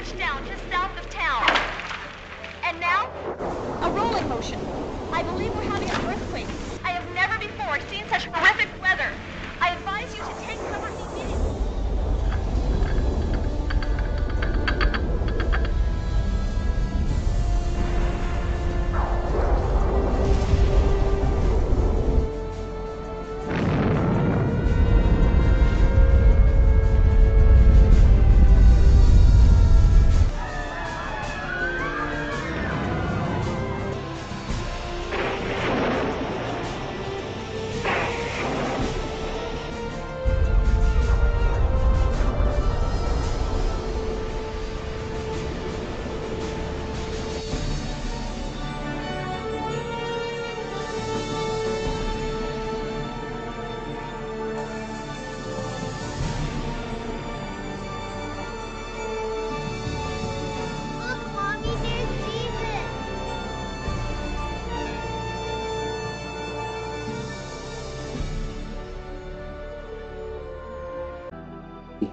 touchdown just south of town. And now, a rolling motion. I believe we're having an earthquake. I have never before seen such horrific weather. I advise you to take cover immediately.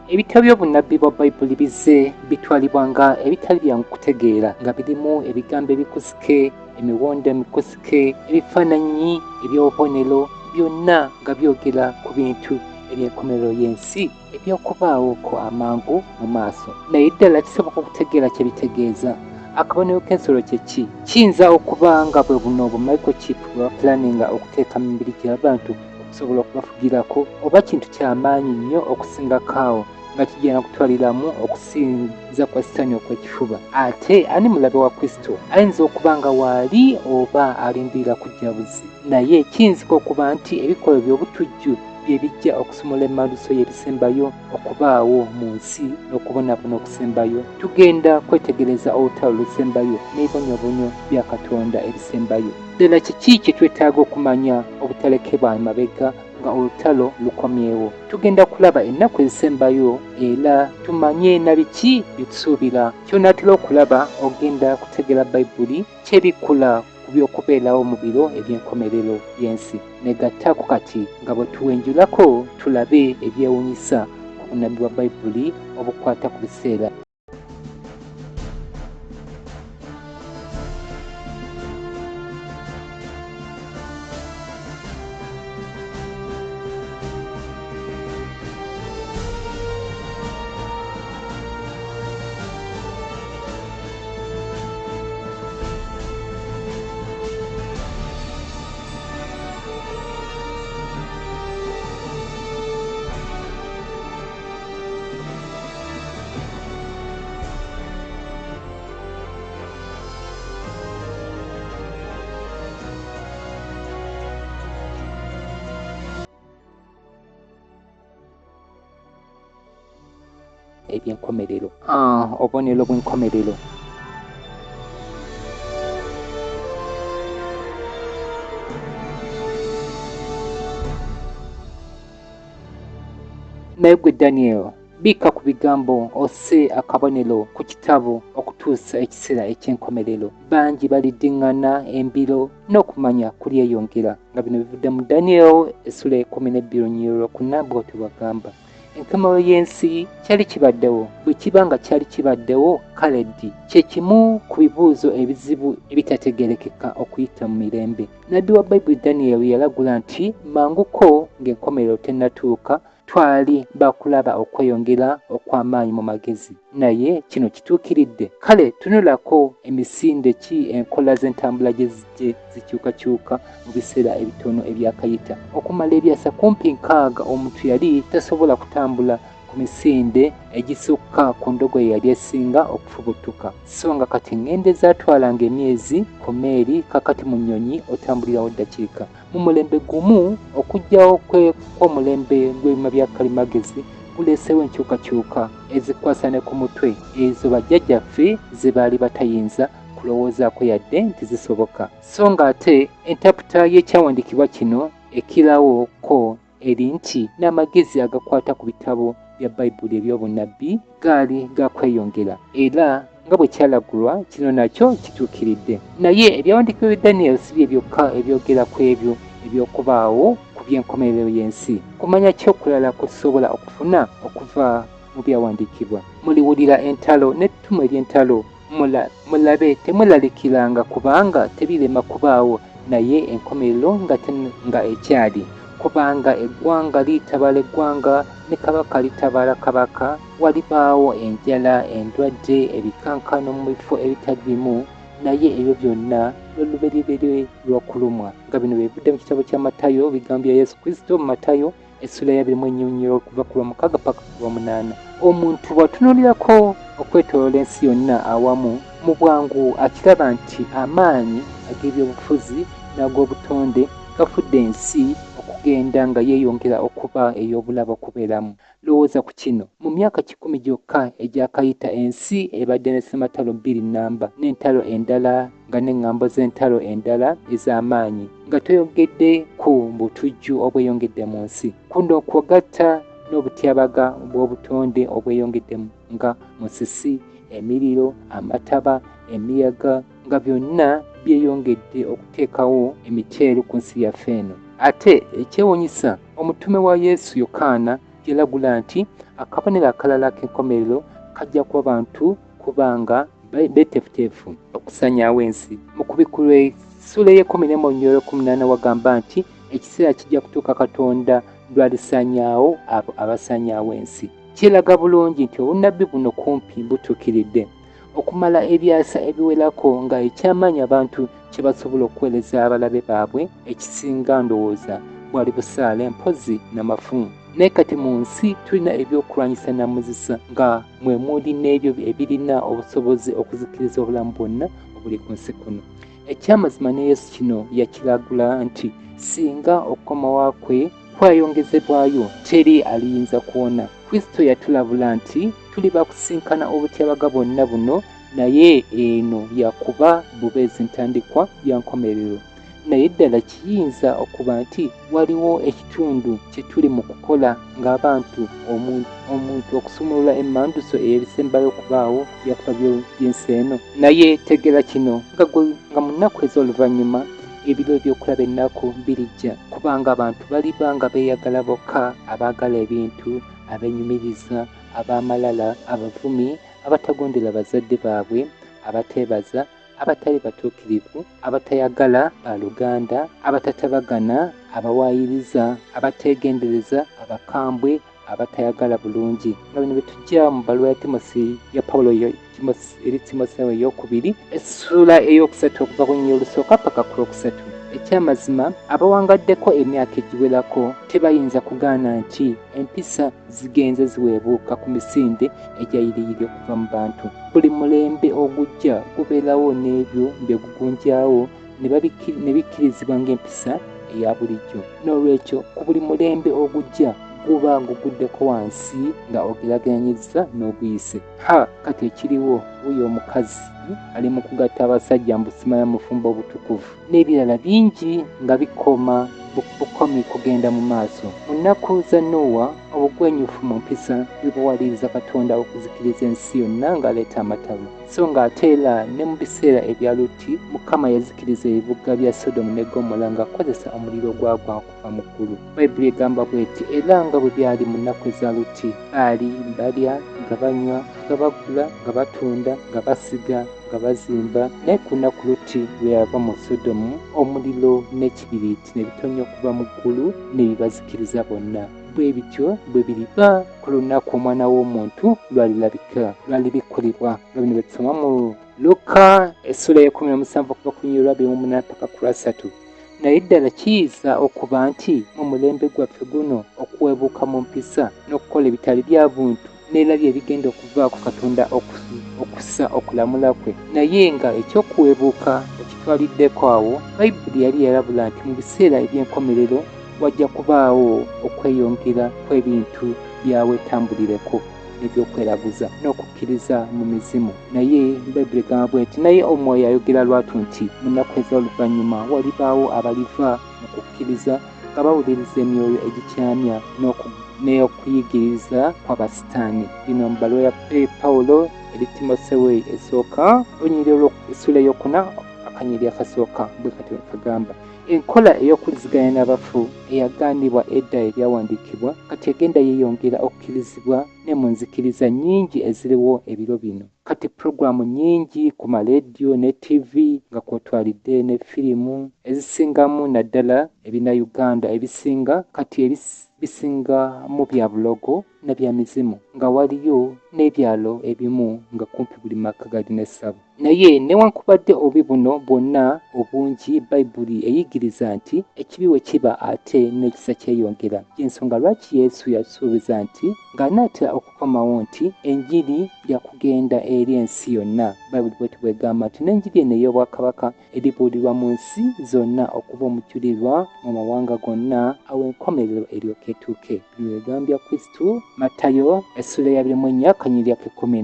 Ebitabo by'obunnabbi bwa Bayibuli bizze bitwalibwa nga ebitali byangu kutegeera nga birimu ebigambo ebikusike, emiwondo emikusike, ebifaananyi eby'obubonero byonna nga byogera ku bintu eby'enkomerero y'ensi eby'okubaawo amangu mu maaso. Naye ddala kisoboka okutegeera kye bitegeeza. Akabonero k'ensolo kye ki? Kiyinza okuba nga bwe buno microchip bwe bapulaninga okuteeka mu mibiri gy'abantu okusobola okubafugirako, oba kintu ky'amaanyi nnyo okusingako awo nga kigenda kutwaliramu okusinza kwa Sitaani okw'ekifuba. Ate ani mulabe wa Kristo? Ayinza okuba nga waali oba alindirira kujja buzi. Naye kiyinzika okuba nti ebikolwa by'obutujju bye bijja okusumula emmaluso y'ebisembayo okubaawo mu nsi n'okubonaabona okusembayo. Tugenda kwetegereza olutalo olusembayo n'ebibonyoobonyo bya Katonda ebisembayo. Ddala kiki kye twetaaga okumanya obutalekebwa emabega nga olutalo lukomyewo? Tugenda kulaba ennaku ezisembayo era tumanye na biki bitusuubira. Ky'onaatera okulaba ogenda kutegeera Bayibuli kyebikula ku by'okubeerawo mu biro eby'enkomerero y'ensi. Negattako kati nga bwe tuwenjulako tulabe ebyewuunyisa ku bunnabbi bwa Bayibuli obukwata ku biseera. Eby'enkomerero. Obubonero bw'enkomerero. Naye ggwe Daniel, biika ku bigambo osse akabonero ku kitabo okutuusa ekiseera eky'enkomerero. Bangi baliddiŋŋana embiro n'okumanya kulyeyongera nga bino bivudde mu Daniel essula 12:4 bw'otyo bwagamba. Enkomerero y'ensi kyali kibaddewo. Bwe kiba nga kyali kibaddewo, kale ddi? Kye kimu ku bibuuzo ebizibu ebitategeerekeka okuyita mu mirembe. Nnabbi wa Bayibuli Daniel yalagula nti manguko ng'enkomerero tennatuuka twali bakulaba okweyongera okw'amaanyi mu magezi. Naye kino kituukiridde. Kale tunulako emisinde ki enkola z'entambula gye zijje zikyukakyuka mu biseera ebitono ebyakayita. Okumala ebyasa kumpi 60 omuntu yali tasobola kutambula ku misinde egisukka ku ndogoyi yali esinga okufubutuka. So nga kati ngende zaatwalanga emyezi ku mmeeri, kakati mu nnyonyi otambulirawo ddakiika. Mu mulembe gumu okujjawo kw'omulembe gw'ebima bya kalimagezi kuleesewo enkyukakyuka ezikwasa ne ku mutwe ezo bajjajjaffe ze baali batayinza kulowoozaako yadde nti zisoboka. So ng'ate entaputa y'ekyawandiikibwa kino ekirawo ko eri nti n'amagezi agakwata ku bitabo bya Bayibuli eby'obunnabbi gaali gakweyongera era nga bwe kyalagulwa kino nakyo kituukiridde. Naye ebyawandiikibwa bya Daniel si bye byokka ebyogera ku ebyo eby'okubaawo ku by'enkomerero y'ensi. Kumanya kyokulala kwe tusobola okufuna okuva mu byawandiikibwa. Muliwulira entalo n'ettutumu ery'entalo, mulabe temulalikiranga kubanga tebirema kubaawo, naye enkomerero nga ekyali. Kubanga eggwanga litabala eggwanga ne kabaka litabala kabaka. Walibaawo enjala, endwadde, ebikankano mu bifo ebitali bimu, naye ebyo byonna lw'olubereberye lw'okulumwa. Nga bino bivudde mu kitabo kya Matayo, bigambo bya Yesu Kristo mu Matayo essula ya 24 okuva ku lw'omukaaga paka ku lw'omunaana. Omuntu bw'atunuulirako okwetooloola ensi yonna awamu, mu bwangu akiraba nti amaanyi ag'ebyobufuzi n'ag'obutonde gafudde ensi okugenda nga yeeyongera okuba ey'obulabe okubeeramu. Lowooza ku kino. Mu myaka 10 gyokka egyakayita, ensi ebadde ne ssematalo 2 nnamba n'entalo endala nga n'eŋŋambo z'entalo endala ez'amaanyi, nga toyogedde ku butujju obweyongedde mu nsi. Kuno kw'ogatta n'obutyabaga bw'obutonde obweyongedde nga musisi, emiriro, amataba, emiyaga, nga byonna byeyongedde okuteekawo emiteeru ku nsi yaffe eno. Ate ekyewuunyisa, omutume wa Yesu Yokaana yalagula nti akabonero akalala k'enkomerero kajja ku bantu kubanga beeteefuteefu okusanyaawo ensi. Mu kubikkulwa essula y'e18 wagamba nti ekiseera kijja kutuuka Katonda lw'alisanyaawo abo abasanyaawo ensi. Kiraga bulungi nti obunnabbi buno kumpi butuukiridde. Okumala ebyasa ebiwerako nga ekyamaanyi abantu kye basobola okuweereza abalabe baabwe, ekisinga ndowooza bwali busaale, mpozi n'amafumu. Naye kati mu nsi tulina ebyokulwanyisa namuzisa nga mwe muli n'ebyo ebirina obusobozi okuzikiriza obulamu bwonna obuli ku nsi kuno. Ekyamazima ne Yesu kino yakiragula nti singa okukomawo kwe kwayongezebwayo, teri aliyinza kuwona. Kristo yatulabula nti tuli bakusinkana obutyabaga bwonna buno, naye eno yakuba bubeezi ntandikwa ya nkomerero. Naye ddala kiyinza okuba nti waliwo ekitundu kye tuli mu kukola ng'abantu omuntu okusumulula emmanduso eyebisembayo okubaawo byafa by'ensi eno. Naye tegera kino nga mu nnaku ez'oluvannyuma ebiro ebyokulaba ennaku birijja, kubanga abantu baliba nga beeyagala bokka, abaagala ebintu, abeenyumiriza, ab'amalala, abavumi, abatagondera bazadde baabwe, abateebaza, abatali batuukirivu, abatayagala baluganda, abatatabagana, abawaayiriza, abateegendereza, abakambwe, abatayagala bulungi. Nga bino bye tujja mu bbaluwa ya Pawulo eri Timoseewo ey'okubiri essula ey'okusatu okuva ku nnyiriri olusooka paka ku lwokusatu. Ekyamazima, abawangaddeko emyaka egiwerako tebayinza kugaana nti empisa zigenze ziweebuuka ku misinde egyayiriyiri okuva mu bantu. Buli mulembe ogujja gubeerawo n'ebyo bye gugunjaawo ne bikkirizibwa ng'empisa eya bulijjo. N'olwekyo ku buli mulembe ogujja guba guguddeko wansi nga ogerageranyiza n'oguyise. Kati ekiriwo wuyo omukazi ali mu kugatta abasajja mu busima mufumbo obutukuvu, n'ebirala bingi nga bukomi kugenda mu maaso. Mu nnaku za Nuuwa, obugwenyufu mu mpisa bwebuwaliriza Katonda okuzikiriza ensi yonna ng'aleeta amataba. So ng'ate era ne mu biseera ebya Lutti, Mukama yazikiriza ebibuga bya Sodomu ne Gomora ng'akozesa omuliro gwagwa okuva mu ggulu. Bayibuli egamba bw'eti, era nga bwe byali mu nnaku eza Lutti, baali balya, nga banywa, nga bagula, nga batunda, nga basiga, nga bazimba. Naye ku lunaku Lutti lwe yava mu Sodomu, omuliro n'ekibiriiti ne bitonya okuva mu ggulu ne bibazikiriza bonna. Bwe bityo bwe biriba ku lunaku omwana w'omuntu lwalibikkulibwa. Nga bino bye tusoma mu Luka essula y'e17 okuva ku nnyiriri 28 paka ku 3. Naye ddala kiyinza okuba nti mu mulembe gwaffe guno okuweebuuka mu mpisa n'okukola ebitali bya buntu n'erabye ebigenda okuva ku Katonda okussa okulamula kwe. Naye nga ekyokuweebuuka ekitwaliddeko awo, Bayibuli yali yalabula nti mu biseera eby'enkomerero wajja kubaawo okweyongera kw'ebintu byawetambulireko n'ebyokweraguza n'okukkiriza mu mizimu. Naye Bayibuli egamba bw'eti, naye Omwoyo ayogera lwatu nti mu nnaku ez'oluvannyuma walibaawo abaliva mu kukkiriza nga bawuliriza emyoyo egikyamya n'okuyigiriza kw'abasitaani. Bino mu bbaluwa ya Pawulo eri Timoseewo esooka olunyiriri essula ey'okuna akanyeri akasooka bwe kati kagamba enkola ey'okuliziganya n'abafu eyagaanibwa edda ebyawandiikibwa kati egenda yeeyongera okukkirizibwa ne mu nzikiriza nnyingi eziriwo ebiro bino. Kati pulogulaamu nnyingi ku maleediyo ne tv nga kwotwalidde ne firimu ezisingamu naddala ebinnauganda ebisinga kati bisinga mu bya bulogo na bya mizimu nga waliyo n'ebyalo ebimu nga kumpi buli maka galina essabo. Naye newankubadde obubi buno bwonna obungi bayibuli eyigiriza nti ekibi we kiba ate n'ekisa kyeyongera. Y'ensonga lwaki Yesu yasuubiza nti ng'anaatera okukomawo nti enjiri yakugenda eri ensi yonna. Bayibuli bweti bwegamba nti n'enjiri eno ey'obwakabaka eribuulirwa mu nsi zonna okuba omujulirwa mu mawanga gonna awo enkomerero eryoke etuuke. Bino bigambya Kristo Matayo essula ya 24 akanyiri ak'ekkumi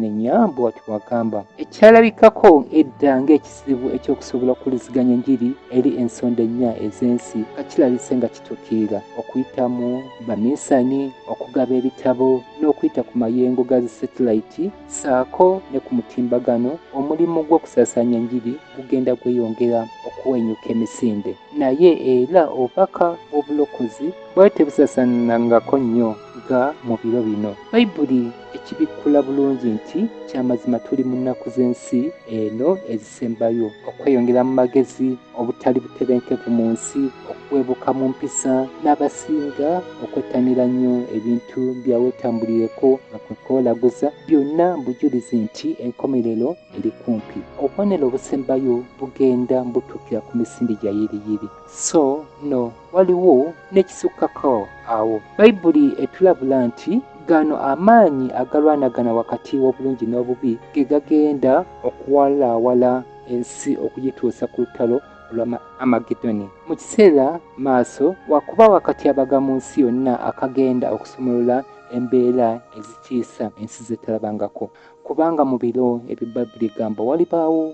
bw'ati bw'agamba. Ekyalabikako edda ng'ekizibu eky'okusobola okuliziganya enjiri eri ensonda ennya ez'ensi kakirabise nga kituukirira okuyitamu baminsani okugaba ebitabo n'okuyita ku mayengo ga satellite saako ne ku mutimbagano omulimu gw'okusaasaanya enjiri gugenda gweyongera okuwenyuka emisinde. Naye era obubaka bw'obulokozi bwali tebusaasaanangako nnyo nga mu biro bino. Bayibuli ekibikkula bulungi nti kyamazima tuli mu nnaku z'ensi eno ezisembayo okweyongera mu magezi obutali butebenkevu mu nsi okwebuka mu mpisa n'abasinga okwettanira nnyo ebintu byawetambulireko nga kwe kwolaguza byonna bujulizi nti enkomerero eri kumpi. Obubonero obusembayo bugenda butuukira ku misinde gya yiriyiri. So no waliwo n'ekisukkako awo. Bayibuli etulabula nti gano amaanyi agalwanagana wakati w'obulungi n'obubi ge gagenda okuwalaawala ensi okugituusa ku lutalo olw'Amagedoni. Mu kiseera maaso wakuba wakati abaga mu nsi yonna akagenda okusumulula embeera ezitiisa ensi zetalabangako. Kubanga mu biro ebyo Bayibuli egamba walibaawo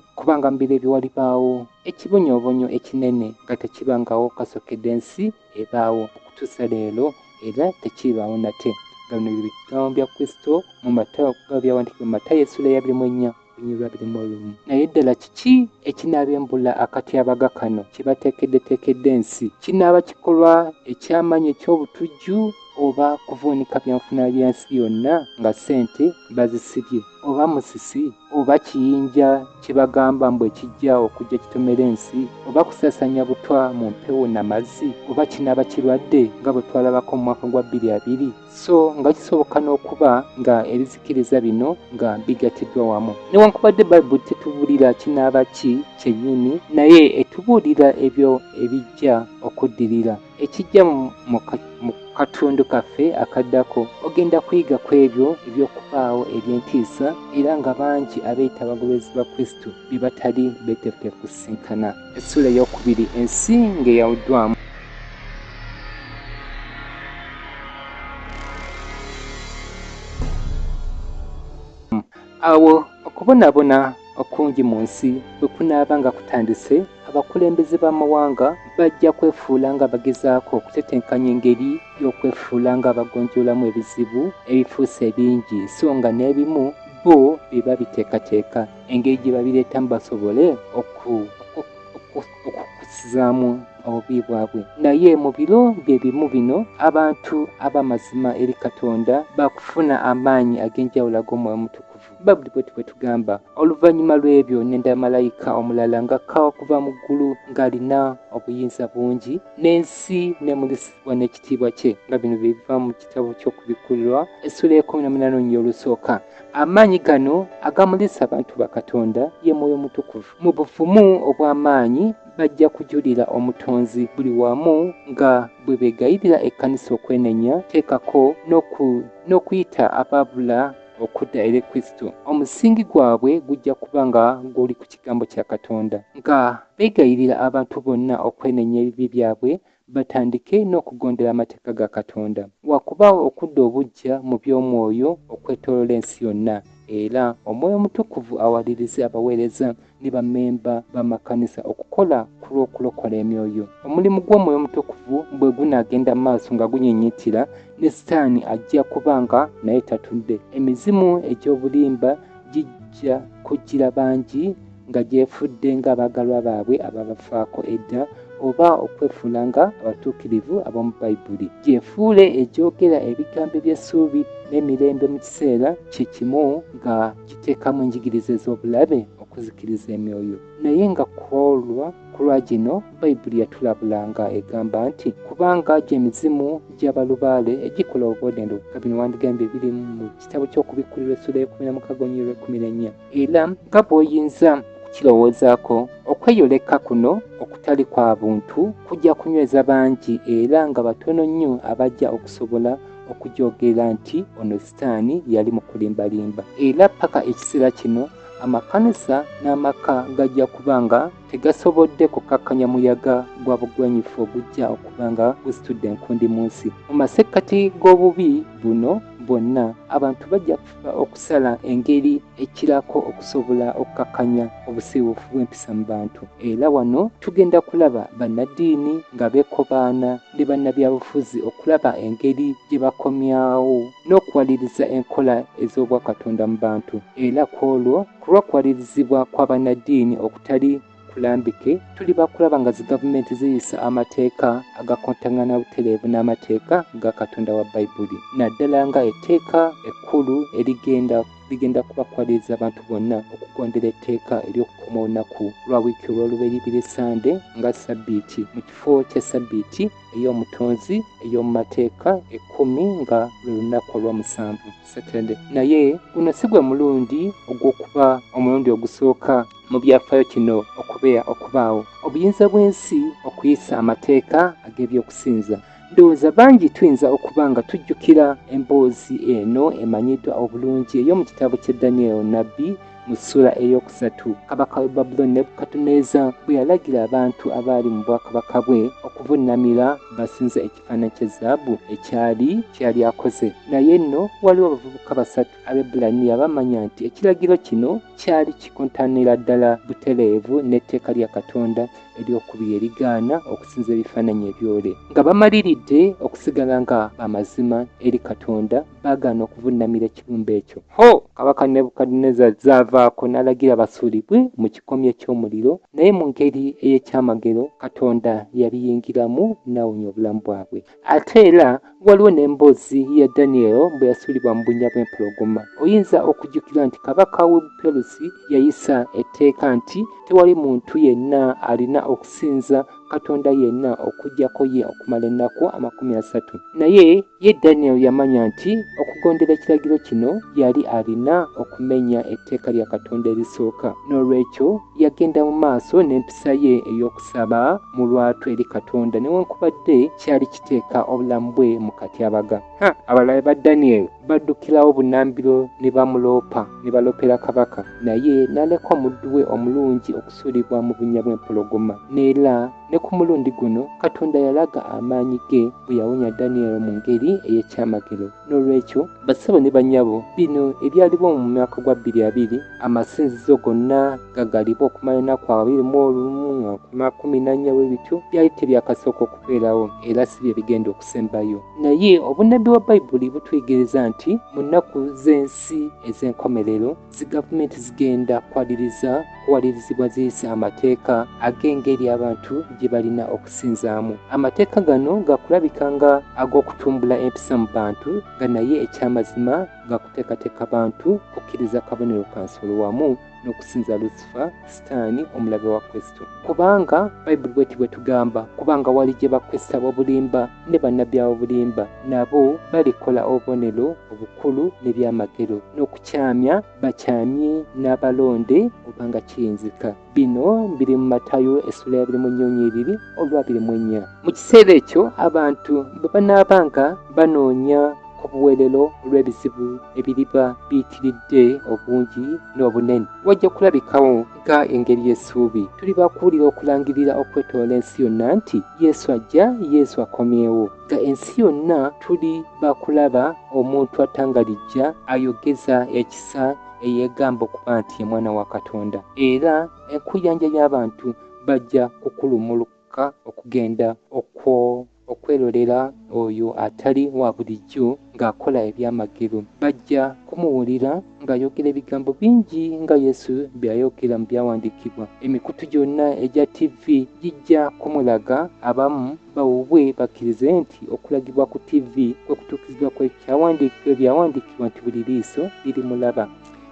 ekibonyoobonyo ekinene nga tekibangawo kasokedde ensi ebaawo okutuusa leero era tekibaawo nate. Gano ebigambo bya Kristo mu Matayo byawandiikibwa mu Matayo essula ya 24 binyirwa 21. Naye ddala kiki ekinaabembula akatyabaga kano kibateekeddeteekedde ensi? Kinaaba kikolwa eky'amaanyi eky'obutujju oba kuvuunika byanfuna byansi yonna nga ssente bazisibye, oba musisi oba kiyinja kibagamba mbu ekijja okujja kitomera ensi, oba kusaasanya butwa mu mpewo n'amazzi, oba kinaaba kirwadde nga bwe twalabako mu mwaka gwa 2020. So nga kisoboka n'okuba nga ebizikiriza bino nga bigattiddwa wamu. Newankubadde Bayibuli tetubuulira kinaaba ki kyennyini, naye etubuulira ebyo ebijja okuddirira ekijja mu katundu kaffe akaddako. Ogenda kuyiga ku ebyo eby'okubaawo eby'entiisa era nga bangi abeeyita abagobezi ba Kristo bye batali beeteefuteefu kusisinkana. Essula ey'okubiri ensi ng'eyawuddwamu. Awo okubonaabona okungi mu nsi bwe kunaaba nga kutandise, abakulembeze b'amawanga bajja kwefuula nga bagezaako okutetenkanya engeri y'okwefuula nga bagonjoolamu ebizibu ebifuuse bingi, so nga n'ebimu bo bye babiteekateeka engeri gye babireetamu basobole okukusizaamu obubi bwabwe. Naye mu biro bye bimu bino abantu ab'amazima eri Katonda bakufuna amaanyi ag'enjawulo ag'Omwoyo Omutukuvu. Bayibuli bwe tugamba oluvannyuma lw'ebyo nenda malayika omulala ng'akka okuva mu ggulu ng'alina obuyinza bungi, n'ensi neemulisibwa n'ekitiibwa kye, nga bino biva mu kitabo ky'okubikkulirwa essula ya 18 olusooka. Amaanyi gano agamulisa abantu ba Katonda ye Mwoyo Mutukuvu. Mu buvumu obw'amaanyi bajja kujulira omutonzi buli wamu nga bwe beegayirira ekkanisa okwenenya, teekako n'okuyita abaabula okudda eri Kristo. Omusingi gwabwe gujja kuba nga guli ku kigambo kya Katonda, nga beegayirira abantu bonna okwenenya ebibi byabwe batandike n'okugondera amateeka ga Katonda. Wakubaawo okudda obujja mu by'omwoyo okwetooloola ensi yonna, era Omwoyo Omutukuvu awalirize abaweereza ne bammemba b'amakanisa okukola ku lw'okulokola emyoyo. Omulimu gw'Omwoyo Omutukuvu bwe gunaagenda maaso nga gunyinyittira, ne Sitaani ajja kuba nga naye tatudde. Emizimu egy'obulimba gijja kujjira bangi nga gyefudde ng'abaagalwa baabwe ababafaako edda oba okwefuula nga abatuukirivu ab'omu bayibuli. Gyefuule egyogera ebigambo by'essuubi n'emirembe mu kiseera kye kimu nga giteekamu enjigiriza ez'obulabe okuzikiriza emyoyo. Naye nga ku lwa gino bayibuli yatulabula nga egamba nti kubanga gy'emizimu gy'abalubaale egikola obubonero. Bino wandigambye biri mu kitabo ky'okubikkulirwa essula y'e14 era nga bw'oyinza okukirowoozaako, okweyoleka kuno okutali kwa buntu kujja kunyweza bangi era nga batono nnyo abajja okusobola okujogera nti ono sitaani yali mu kulimbalimba. Era paka ekiseera kino amakanisa n'amaka gajja kuba nga tegasobodde kukakkanya muyaga gwa bugwanyifu ogujja okuba nga gusitudde enkundi mu nsi. Mu masekkati g'obubi buno bwonna abantu bajja kufuba okusala engeri ekirako okusobola okukakkanya obusiiwuufu bw'empisa mu bantu. Era wano tugenda kulaba bannaddiini nga beekobaana ne bannabyabufuzi okulaba engeri gye bakomyawo n'okuwaliriza enkola ez'obwakatonda mu bantu. Era ku olwo ku lw'okuwalirizibwa kw'abannaddiini okutali kulambike, tuli bakulaba nga zi gavumenti ziyisa amateeka agakontaŋŋana butereevu n'amateeka ga katonda wa bayibuli, naddala nga etteeka ekkulu ligenda kubakwaliriza abantu bonna okugondera etteeka ery'okukoma olunaku lwa wiiki olw'oluberibire Sande nga sabbiiti mu kifo kya sabbiiti ey'omutonzi ey'omu mateeka 10 nga lwe lunaku olw'omusanvu Saturday. Naye guno si gwe mulundi ogw'okuba omulundi ogusooka mu byafaayo kino okubaawo obuyinza bw'ensi okuyisa amateeka ag'ebyokusinza. Ndowooza bangi tuyinza okuba nga tujjukira emboozi eno emanyiddwa obulungi ey'omu kitabo kya Daniel Nabbi mu ssula ey'okusatu. Kabaka w'e Babuloni Nebukadduneeza bwe yalagira abantu abaali mu bwakabaka bwe okuvuunamira basinze ekifaananyi kya zaabu kyali akoze. Naye nno waliwo abavubuka basatu Abebulaniya bamanya nti ekiragiro kino kyali kikontaanira ddala butereevu n'etteeka lya Katonda eryokubiri erigaana okusinza ebifaananyi ebyole. Nga bamaliridde okusigala nga bamazima eri Katonda, baagaana okuvuunamira ekirumbe ekyo. Kabaka Nebukadduneeza zaavaako n'alagira basuulibwe mu kikomye ky'omuliro, naye mu ngeri ey'ekyamagero Katonda yabiyingiramu n'awonya obulamu bwabwe. Ate era waliwo n'emboozi ya Daniel bwe yasuulibwa mu bunnya bw'empologoma. Oyinza okujjukira nti kabaka w'e Buperusi yayisa etteeka nti tewali muntu yenna alina okusinza Katonda yenna okuggyako ye okumala ennaku 30. Naye ye Daniel yamanya nti okugondera ekiragiro kino yali alina okumenya etteeka lya Katonda erisooka. N'olwekyo yagenda mu maaso n'empisa ye ey'okusaba mu lwatu eri Katonda newankubadde kyali kiteeka obulamu bwe mu katyabaga. Abalabe ba Daniel baddukirawo bunnambiro ne bamuloopa ne baloopera kabaka, naye n'aleka omuddu we omulungi okusuulibwa mu bunnya bw'empologoma. Neera ne ku mulundi guno Katonda yalaga amaanyi ge bwe yawonya Daniel mu ngeri ey'ekyamagero. N'olwekyo bassebo ne bannyabo, bino ebyaliwo mu mwaka gwa 2020 amasinzizo gonna gagaliwo okumala ennaku 21 w'ebityo byali tebyakasooka okubeerawo era si bye bigenda okusembayo. Naye obunnabbi wa bayibuli butuyigiriza nti mu nnaku z'ensi ez'enkomerero zi gavumenti zigenda kuwalirizibwa ziyise amateeka ag'engeri abantu gye balina okusinzaamu. Amateeka gano gakulabika nga ag'okutumbula empisa mu bantu, nga naye ekyamazima gakuteekateeka bantu kukkiriza kabonero ka nsolo wamu n'okusinza Lucifer, Sitaani omulabe wa Kristo. Kubanga bayibuli bwe tugamba, kubanga wali gye bakwesa b'obulimba ne bannabbi ab'obulimba nabo balikola obubonero obukulu n'ebyamagero n'okukyamya bakyamye n'abalonde obanga kiyinzika. Bino biri mu Matayo essula ya 24 olwa 24. Mu kiseera ekyo abantu bwe banaabanga banoonya ku buweerero olw'ebizibu ebiriba biyitiridde obungi n'obunene, wajja kulabikawo nga engeri y'essuubi. Tuli bakuwulira okulangirira okwetoola ensi yonna nti Yesu ajja, Yesu akomyewo. Nga ensi yonna tuli bakulaba omuntu atangalijja ayogeza ekisa eyeegamba okuba nti ye mwana wa Katonda. Era enkuyanja y'abantu bajja kukulumuluka okugenda okwerolera oyo atali wa bulijjo ng'akola ebyamagero. Bajja kumuwulira ng'ayogera ebigambo bingi nga Yesu by'ayogera mu byawandiikibwa. Emikutu gyonna egya TV gijja kumulaga. Abamu bawubwe bakkirize nti okulagibwa ku TV kwe kutuukizibwa ebyawandiikibwa nti buli liiso lirimulaba.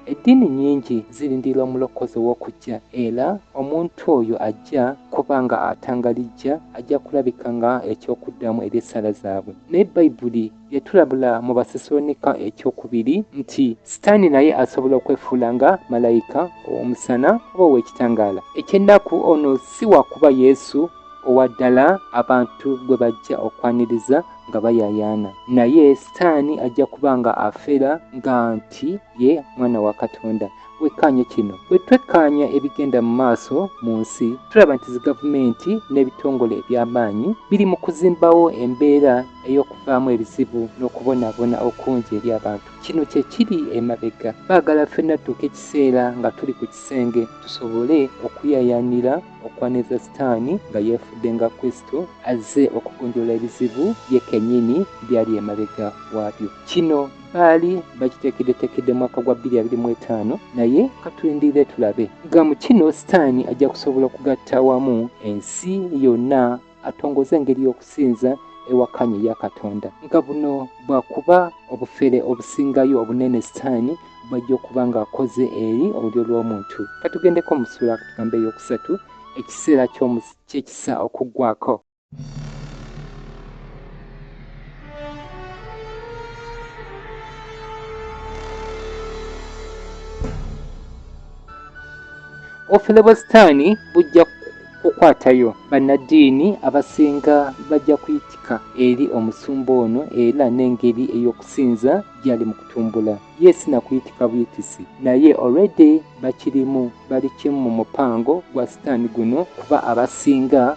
Eddiini nnyingi zirindira omulokozi w'okujja, era omuntu oyo ajja kubanga atangalijja, ajja kulabika nga ekyokuddamu eri essala zaabwe. Naye Bayibuli yatulabula mu Basesalonika ekyokubiri nti Sitaani naye asobola okwefuula nga malayika ow'omusana oba ow'ekitangaala. Ekyennaku ono si wakuba Yesu owaddala abantu gwe bajja okwaniriza nga bayayaana, naye Sitaani ajja kubanga afera nga nti ye mwana wa Katonda. Wekkaanye kino, bwe twekkaanya ebigenda mu maaso mu nsi, tulaba nti zi gavumenti n'ebitongole eby'amaanyi biri mu kuzimbawo embeera ey'okuvaamu ebizibu n'okubonaabona okungi eri abantu. Kino kye kiri emabega. Baagala ffenna tuuke ekiseera nga tuli ku kisenge tusobole okuyayaanira okwaniriza Sitaani nga yeefudde nga Kristo azze okugonjoola ebizibu ye kennyini byali emabega waabyo. Kino baali bakiteekeddeteekedde mu mwaka gwa 2025, naye katulindire tulabe nga mu kino Sitaani ajja kusobola okugatta wamu ensi yonna atongoza engeri y'okusinza ewakanye ya Katonda. Nga buno bwakuba obufere obusingayo obunene Sitaani bwajja okuba ng'akoze eri olulyo lw'omuntu. Katugendeko mu ssuula tugambe eyokusatu, ekiseera ky'ekisa okuggwako. Obufere bwa Sitaani bujja kukwatayo bannaddiini abasinga bajja kuyitika eri omusumba ono, era n'engeri ey'okusinza gyali mu kutumbula. Ye sinakuyitika buyitisi, naye already bali kimu mu mupango gwa Sitaani guno, kuba abasinga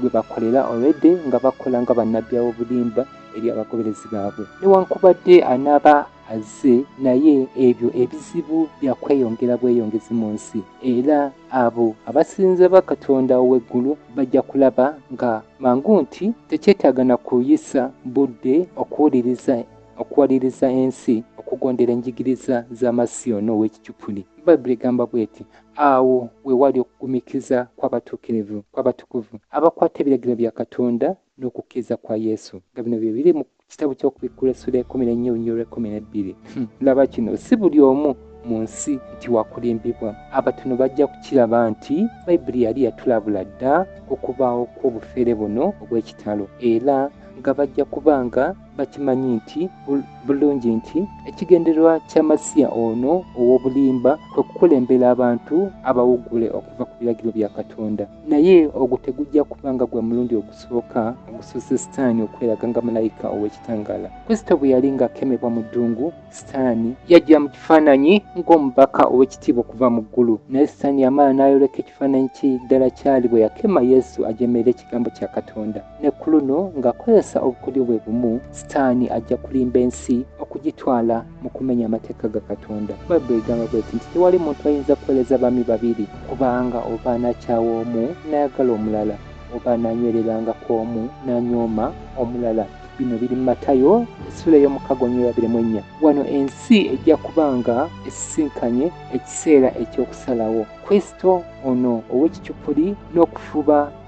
gwe bakolera already nga bakola nga bannabbi ab'obulimba eri abagoberezi baabwe. Newankubadde anaaba azze, naye ebyo ebizibu byakweyongera bweyongezi mu nsi, era abo abasinza ba Katonda ow'eggulu bajja kulaba nga mangu nti tekyetaaga na kuyisa budde okuwaliriza ensi okugondera enjigiriza z'amasiyono ow'ekicupuli. Bayibuli egamba bw'eti, awo we wali okugumikiza kw'abatukuvu abakwata ebiragiro bya Katonda n'okukkiriza kwa Yesu. Nga bino bye biri mu kitabo ky'Okubikkula essula 14:12. Laba kino, si buli omu mu nsi nti wakulimbibwa. Abatono bajja kukiraba nti Bayibuli yali yatulabula dda okubaawo kw'obufere buno obw'ekitalo, era nga bajja kubanga bakimanyi nti bulungi nti ekigendererwa ky'Amasiya ono ow'obulimba kwe kukulembera abantu abawugule okuva ku biragiro bya Katonda. Naye ogwo tegujja kubanga gwe mulundi ogusooka ogususse Sitaani okweraga nga malayika ow'ekitangaala. Kristo bwe yali ng'akemebwa mu ddungu, Sitaani yajja mu kifaananyi ng'omubaka ow'ekitiibwa okuva mu ggulu, naye Sitaani yamala n'ayoleka ekifaananyi ddala kyali bwe yakema Yesu ajemerera ekigambo kya Katonda. Ne ku luno ng'akozesa obukodyo bwe bumu, Sitaani ajja kulimba ensi okugitwala mu kumenya amateeka ga Katonda. Bayibuli egamba bw'eti nti tewali muntu ayinza kuweereza baami babiri, kubanga oba anakyawa omu n'ayagala omulala, oba ananywereranga ku omu n'anyooma omulala. Bino biri mu Matayo essula y'omukago 24. Wano ensi ejja kubanga esisinkanye ekiseera eky'okusalawo. Kristo ono ow'ekicupuli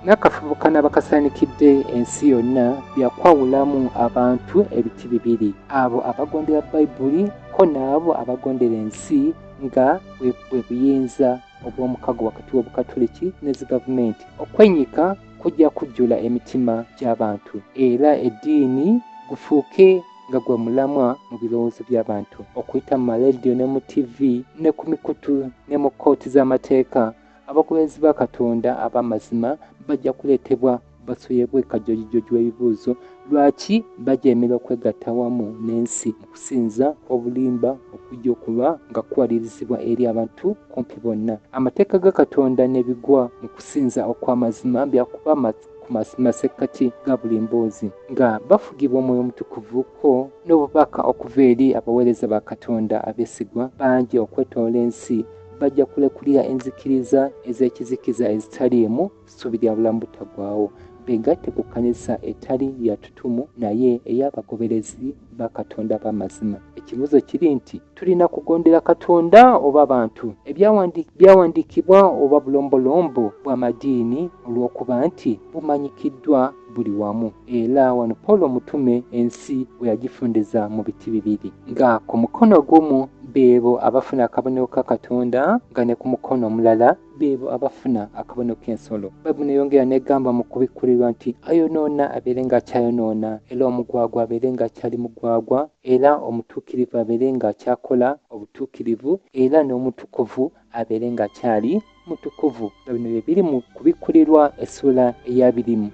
n'akafubo kanaaba kasaanikidde ensi yonna byakwawulamu abantu ebiti bibiri, abo abagondera Bayibuli ko n'abo abagondera ensi nga bwe buyinza obw'omukago wakati w'Obukatoliki ne zi gavumenti. Okwenyika kujja kujjula emitima gy'abantu, era eddiini gufuuke nga gwe mulamwa mu birowoozo by'abantu. Okuyita mu malediyo ne mu TV ne ku mikutu ne mu kkooti z'amateeka, abagoberezi ba Katonda ab'amazima bajja kuleetebwa basuyebwe kajjojjojjo w'ebibuuzo lwaki bajeemera okwegatta wamu n'ensi mu kusinza obulimba okujja okuba nga kuwalirizibwa eri abantu kumpi bonna. Amateeka ga Katonda ne bigwa mu kusinza okw'amazima byakuba ku masekkati ga buli mboozi, nga bafugibwa Omwoyo Omutukuvu ko n'obubaka okuva eri abaweereza ba Katonda abeesigwa bangi okwetoola ensi bajja kulekulira enzikiriza ez'ekizikiza ezitaliimu ssuubi lya bulamu butaggwaawo, beegatte ku kkanisa etali ya ttutumu naye ey'abagoberezi ba Katonda b'amazima. Ekibuuzo kiri nti tulina kugondera Katonda oba abantu? Ebyawandiikibwa oba bulombolombo bw'amadiini olw'okuba nti bumanyikiddwa buli wamu. Era wano Pawulo Mutume ensi bwe yagifundiza mu biti bibiri, nga ku mukono gumu beebo abafuna akabonero ka Katonda, nga ne ku mukono omulala beebo abafuna akabonero k'ensolo. Bayibuli neeyongera n'egamba mu kubikkulirwa nti ayonoona abeere ng'akyayonoona, era omugwagwa abeere ng'akyali mugwagwa, era omutuukirivu abeere ng'akyakola obutuukirivu, era n'omutukuvu abeere ng'akyali mutukuvu. Bino bye biri mu kubikkulirwa essula eya 22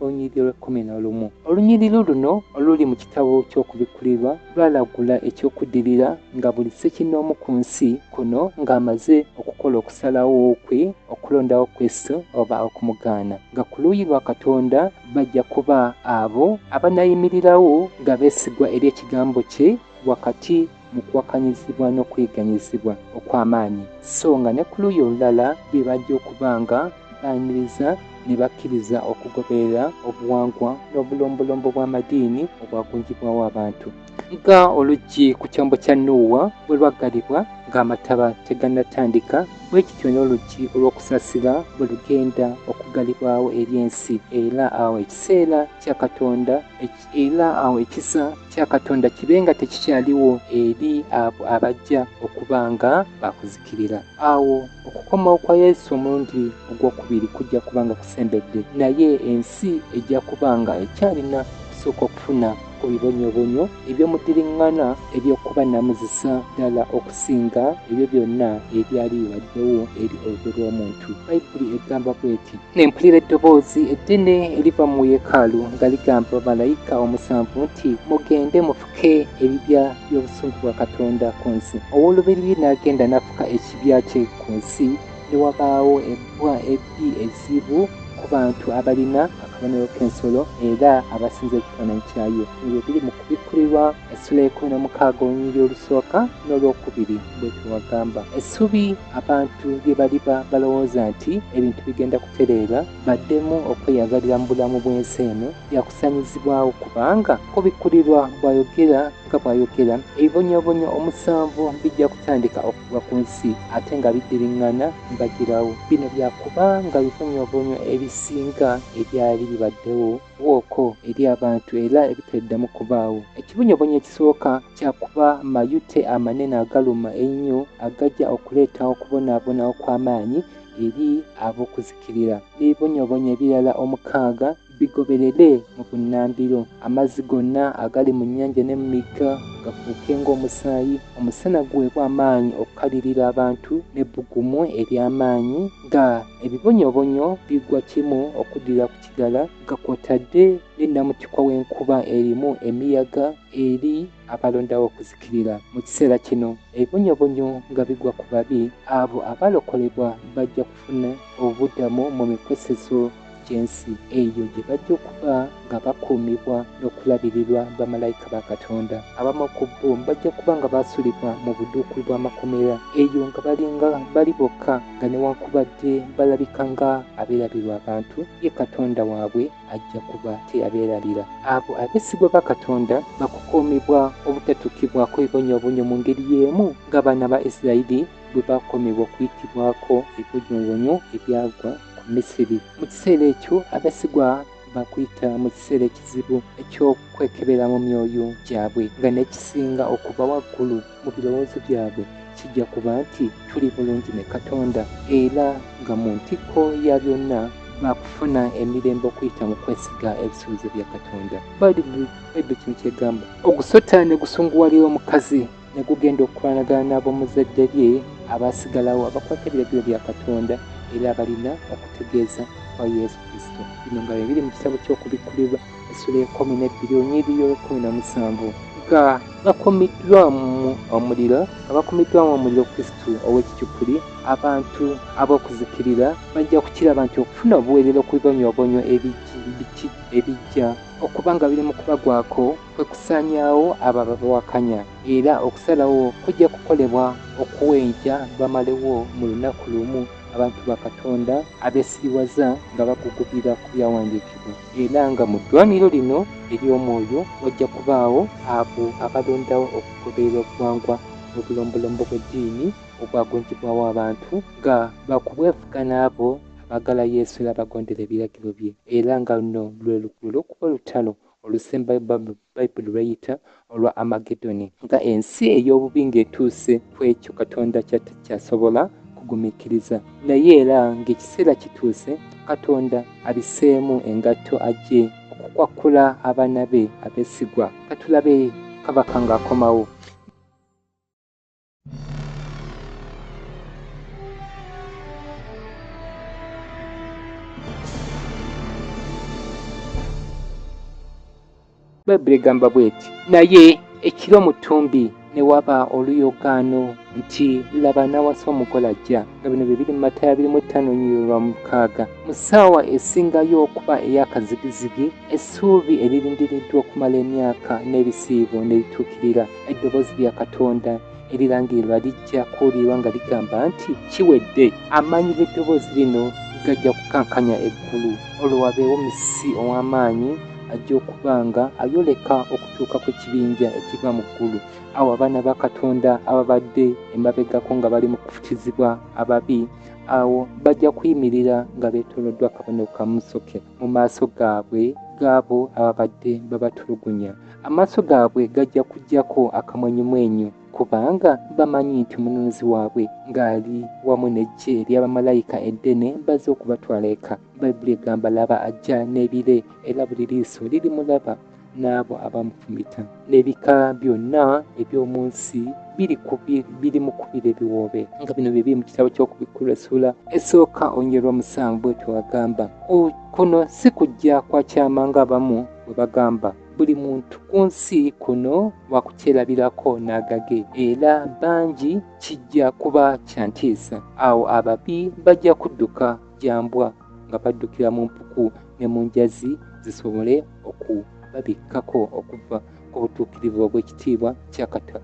olunyiriri olw'11. Olunyiriri luno oluli mu kitabo ky'okubikkulirwa lwalagula eky'okuddirira nga buli ssekinnoomu ku nsi kuno ng'amaze okukola okusalawo kwe okulondawo Kristo oba okumugaana, nga ku luuyi lwa Katonda bajja kuba abo abanayimirirawo nga beesigwa eri ekigambo kye wakati mu kuwakanyizibwa n'okuyiganyizibwa okw'amaanyi, so nga ne ku luuyi olulala be bajja okuba nga baaniriza ne bakkiriza okugoberera obuwangwa n'obulombolombo bw'amadiini obwagunjibwawo abantu. Nga oluggi ku kyombo kya Nuuwa bwe lwaggalibwa ng'amataba tegannatandika, bwe kityo n'oluggi olw'okusasira bwe lugenda okuggalibwawo eri ensi, era awo ekiseera kya Katonda era awo ekisa kya Katonda kibe nga tekikyaliwo eri abo abajja okuba nga bakuzikirira. Awo okukomawo kwa Yesu omulundi ogwokubiri kujja kuba nga kusembedde, naye ensi ejja kuba nga ekyalina kusooka okufuna ku bibonyobonyo eby'omuddiringana eby'okuba namuzisa ddala okusinga ebyo byonna ebyali bibaddewo eri olugero lw'omuntu. Bayibuli egamba bw'eti, n'empulira eddoboozi eddene eriva mu yeekaalu nga ligamba malayika omusanvu nti mugende mufuke ebibya by'obusungu bwa Katonda ku nsi. Owoolubiri n'agenda n'afuka ekibya kye ku nsi, ne wabaawo ebbwa ebbi ezzibu ku bantu abalina akabonero k'ensolo era abasinza ekifaananyi kyayo. Ebyo biri mu kubikkulirwa essula y'ekumi-na-mukaaga olunyiriri olusooka n'olwokubiri bwetyo wagamba. Essubi abantu lye baliba balowooza nti ebintu bigenda kutereera baddemu okweyagalira mu bulamu bw'ensi eno byakusanyizibwawo, kubanga kubikkulirwa bw'ayogera ebibonyoobonyo 7 bijja kutandika okugwa ku nsi ate nga biddiriŋŋana mbagirawo. Bino byakuba nga bibonyoobonyo ebisinga ebyali bibaddewo wooko eri abantu era ebiteddamu kubaawo. Ekibonyoobonyo ekisooka kyakuba mayute amanene agaluma ennyo agajja okuleetawo okubonaabonawo kw'amaanyi eri ab'okuzikirira. N'ebibonyoobonyo ebirala 6 bigoberere mu bunnambiro, amazzi gonna agali mu nnyanja ne mu migga gafuuke ng'omusaayi, omusana guweebwa amaanyi okukalirira abantu n'ebbugumu ery'amaanyi, nga ebibonyoobonyo bigwa kimu okuddirira ku kirala, nga kw'otadde n'ennamutikwa w'enkuba erimu emiyaga eri abalondawo okuzikirira. Mu kiseera kino ebibonyoobonyo nga bigwa ku babi, abo abalokolebwa bajja kufuna obuddamu mu mikwesezo gy'ensi eyo gye bajja okuba nga bakuumibwa n'okulabirirwa bamalayika ba Katonda. Abamu ku bo bajja kuba nga baasulibwa mu buduukulu bw'amakomera eyo nga balinga bali bokka, nga newankubadde balabika nga abeerabirwa abantu, ye Katonda waabwe ajja kuba teyabeerabira. Abo abeesigwa ba Katonda bakukuumibwa obutatukibwako ebibonyoobonyo mu ngeri y'emu ng'abaana ba Isirayiri bwe baakuumibwa okuyitibwako ebibonyoobonyo ebyagwa Misiri. Mu kiseera ekyo abeesigwa bakuyita mu kiseera ekizibu eky'okwekebera mu myoyo gyabwe, nga n'ekisinga okuva waggulu mu birowoozo byabwe kijja kuba nti tuli bulungi ne Katonda, era nga mu ntikko ya byonna bakufuna emirembe okuyita mu kwesiga ebisuubizo bya Katonda. Bayibuli kino kyegamba, ogusota ne gusunguwalira omukazi ne gugenda okulwanagana n'ab'omuzadde lye abaasigalawo abakwata ebiragiro bya Katonda era abalina okutegeeza kwa Yesu Kristo. Bino nga biri mu kitabo ky'okubikkulirwa essula y'ekumi n'ebbiri olunyiriri olw'ekumi na musanvu. nga bakumiddwamu omuliro Kristo ow'ekicupuli, abantu ab'okuzikirira bajja kukiraba nti okufuna obuweerero ku bibonyoobonyo ebijja okuba nga biri mu kubagwako kwe kusaanyaawo abo ababawakanya, era okusalawo kujja kukolebwa okuwenja bamalewo mu lunaku lumu abantu ba Katonda abeesiriwaza nga bagugubira ku byawandiikibwa, era nga mu ddwaniro lino ery'omwoyo wajja kubaawo abo abalondawo okugoberera obuwangwa n'obulombolombo bw'eddiini obwagonjebwawo abantu nga bakubwefuga n'abo abagala Yesu era abagondera ebiragiro bye, era nga luno lwe lw'okuba olutalo olusembayo Bayibuli lweyita olwa Amagedoni, nga ensi ey'obubi ng'etuuse ku ekyo Katonda ky'atakyasobola kugumiikiriza, naye era ng'ekiseera kituuse Katonda abiseemu engatto ajje okukwakkula abaana be abeesigwa. Katulabe kabaka ng'akomawo. Bayibuli egamba bw'eti, naye ekiro mu ttumbi ne waba oluyogaano nti laba n'awasa omugole ajja, nga bino bye biri mu Matayo 25:6. Mu ssaawa esingayo okuba ey'akazigizigi, essuubi eririndiriddwa okumala emyaka n'ebisiibo ne lituukirira, eddoboozi lya Katonda erirangirirwa lijja kuwulirwa nga ligamba nti kiwedde. Amaanyi g'eddoboozi lino gajja kukankanya eggulu, olwo wabeewo musisi ow'amaanyi ajja okuba nga ayoleka okutuuka kw'ekibinja ekiva mu ggulu. Awo abaana ba Katonda ababadde emabegako nga bali mu kufutizibwa ababi, awo bajja kuyimirira nga beetooloddwa akabonero ka musoke mu maaso gaabwe gaabo ababadde babatulugunya. Amaaso gaabwe gajja kujjako akamwenyumwenyu, kubanga bamanyi nti omununuzi waabwe ng'ali wamu n'eggye ery'abamalayika eddene bazze okubatwala eka. Bayibuli egamba laba ajja n'ebire, era buli liiso lirimulaba n'abo abamufumita, n'ebika byonna eby'omu nsi biri mu kubira ebiwoobe. Nga bino bye biri mu kitabo ky'Okubikkulwa esooka 7 bw'etyo wagamba, kuno si kujja kwa kyama ng'abamu bwe bagamba. Buli muntu ku nsi kuno wakukyerabirako n'agage, era bangi kijja kuba kya ntiisa. Awo ababi bajja kudduka jambwa nga baddukira mu mpuku ne mu njazi zisobole okubabikkako okuva ku butuukirivu obw'ekitiibwa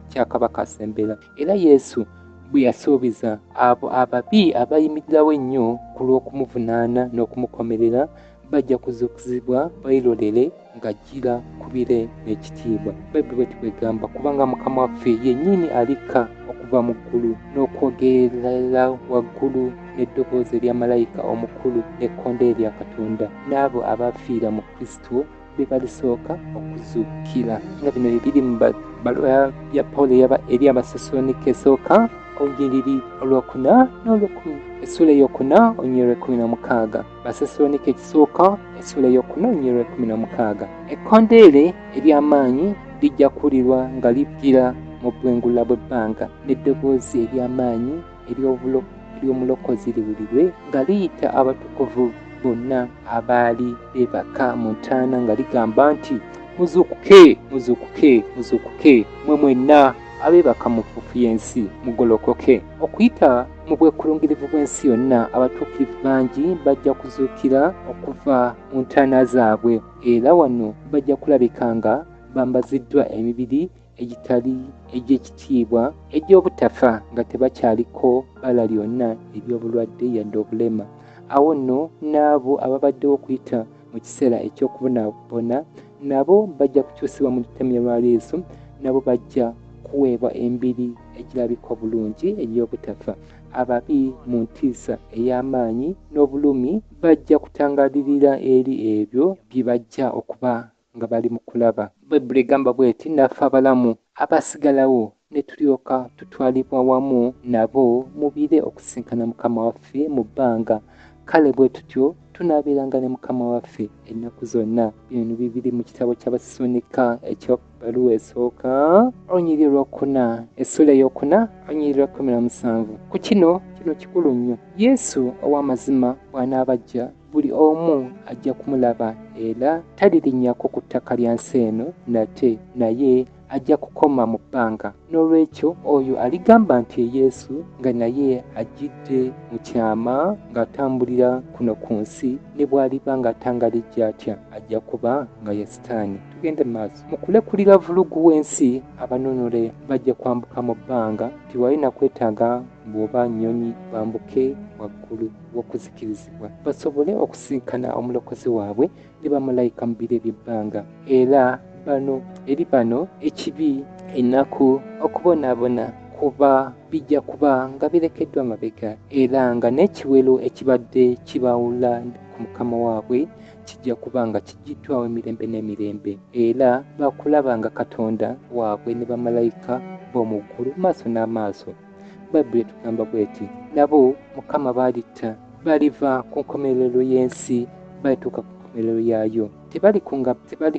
kya kabaka asembera. Era Yesu bwe yasuubiza abo ababi abayimirirawo ennyo ku lw'okumuvunaana n'okumukomerera bajja kuzuukizibwa bayirolere ng'ajjira ku bire n'ekitiibwa. Bayibuli bw'eti bw'egamba, kubanga Mukama waffe yennyini alikka okuva mu ggulu n'okwogerera waggulu n'eddoboozi erya malayika omukulu n'ekkondeere lya Katonda, n'abo abafiira mu Kristo be balisooka okuzuukira. Nga bino bibiri mu bbaluwa ya Pawulo eri Abasessalonike esooka olunyiriri olwokuna n'olwokumi, essula eyokuna olunyiriri 16. Basessalonike ekisooka essula eyokuna olunyiriri 16. Ekkondeere ery'amaanyi lijja kuwulirwa nga livugira mu bwengula bw'ebbanga, n'eddoboozi ery'amaanyi ery'omulokozi liwulirwe nga liyita abatukuvu bonna abaali beebaka mu ntaana nga ligamba nti, muzuukuke, muzuukuke, muzuukuke, mwe mwenna abeebaka mu nfuufu y'ensi, mugolokoke. Okuyita mu bwekulungirivu bw'ensi yonna, abatuukirivu bangi bajja kuzuukira okuva mu ntaana zaabwe, era wano bajja kulabika nga bambaziddwa emibiri egitali egy'ekitiibwa egy'obutafa, nga tebakyaliko bbala lyonna ery'obulwadde yadde obulema. Awo nno n'abo ababaddewo okuyita mu kiseera eky'okubonaabona, nabo bajja kukyusibwa mu lutemya lwa Yesu, nabo bajja kuweebwa embiri egirabika obulungi ery'obutafa. Ababi mu ntiisa ey'amaanyi n'obulumi bajja kutangalirira eri ebyo bye bajja okuba nga bali mu kulaba. Bayibuli egamba bw'eti, naffe abalamu abasigalawo ne tulyoka tutwalibwa wamu nabo mu bire okusinkana Mukama waffe mu bbanga. Kale bwe tutyo tunaabeeranga ne Mukama waffe ennaku zonna. Bino bibiri mu kitabo ky'Abasessalonike eky'ebbaluwa esooka olunyiriri olwokuna essula eyokuna olunyiriri 17. Ku kino kikulu nnyo. Yesu ow'amazima bw'anaaba ajja, buli omu ajja kumulaba, era talirinnyako ku ttaka lya nsi eno nate, naye ajja kukoma mu bbanga. N'olwekyo oyo aligamba nti Yesu nga naye ajjidde mu kyama ng'atambulira kuno ku nsi, ne bw'aliba ng'atangalijja atya ajja kuba nga ye Sitaani. Tugende mu maaso. Mu kulekulira vulugu w'ensi, abanunule bajja kwambuka mu bbanga, tiwalina kwetaaga bw'oba nnyonyi bambuke waggulu w'okuzikirizibwa basobole okusinkana omulokozi waabwe ne bamalayika mu biro eby'ebbanga. Era bano ekibi, ennaku, okubonaabona kuba bijja kuba nga birekeddwa mabega, era nga n'ekiwero ekibadde kibawula ku mukama waabwe kijja kuba nga kijiddwawo emirembe n'emirembe, era bakulaba nga Katonda waabwe ne bamalayika b'omu ggulu maaso n'amaaso. Bayibuli etugamba bw'eti, nabo Mukama baalitta, baliva ku nkomerero y'ensi balituuka ku nkomerero yaayo. Tebali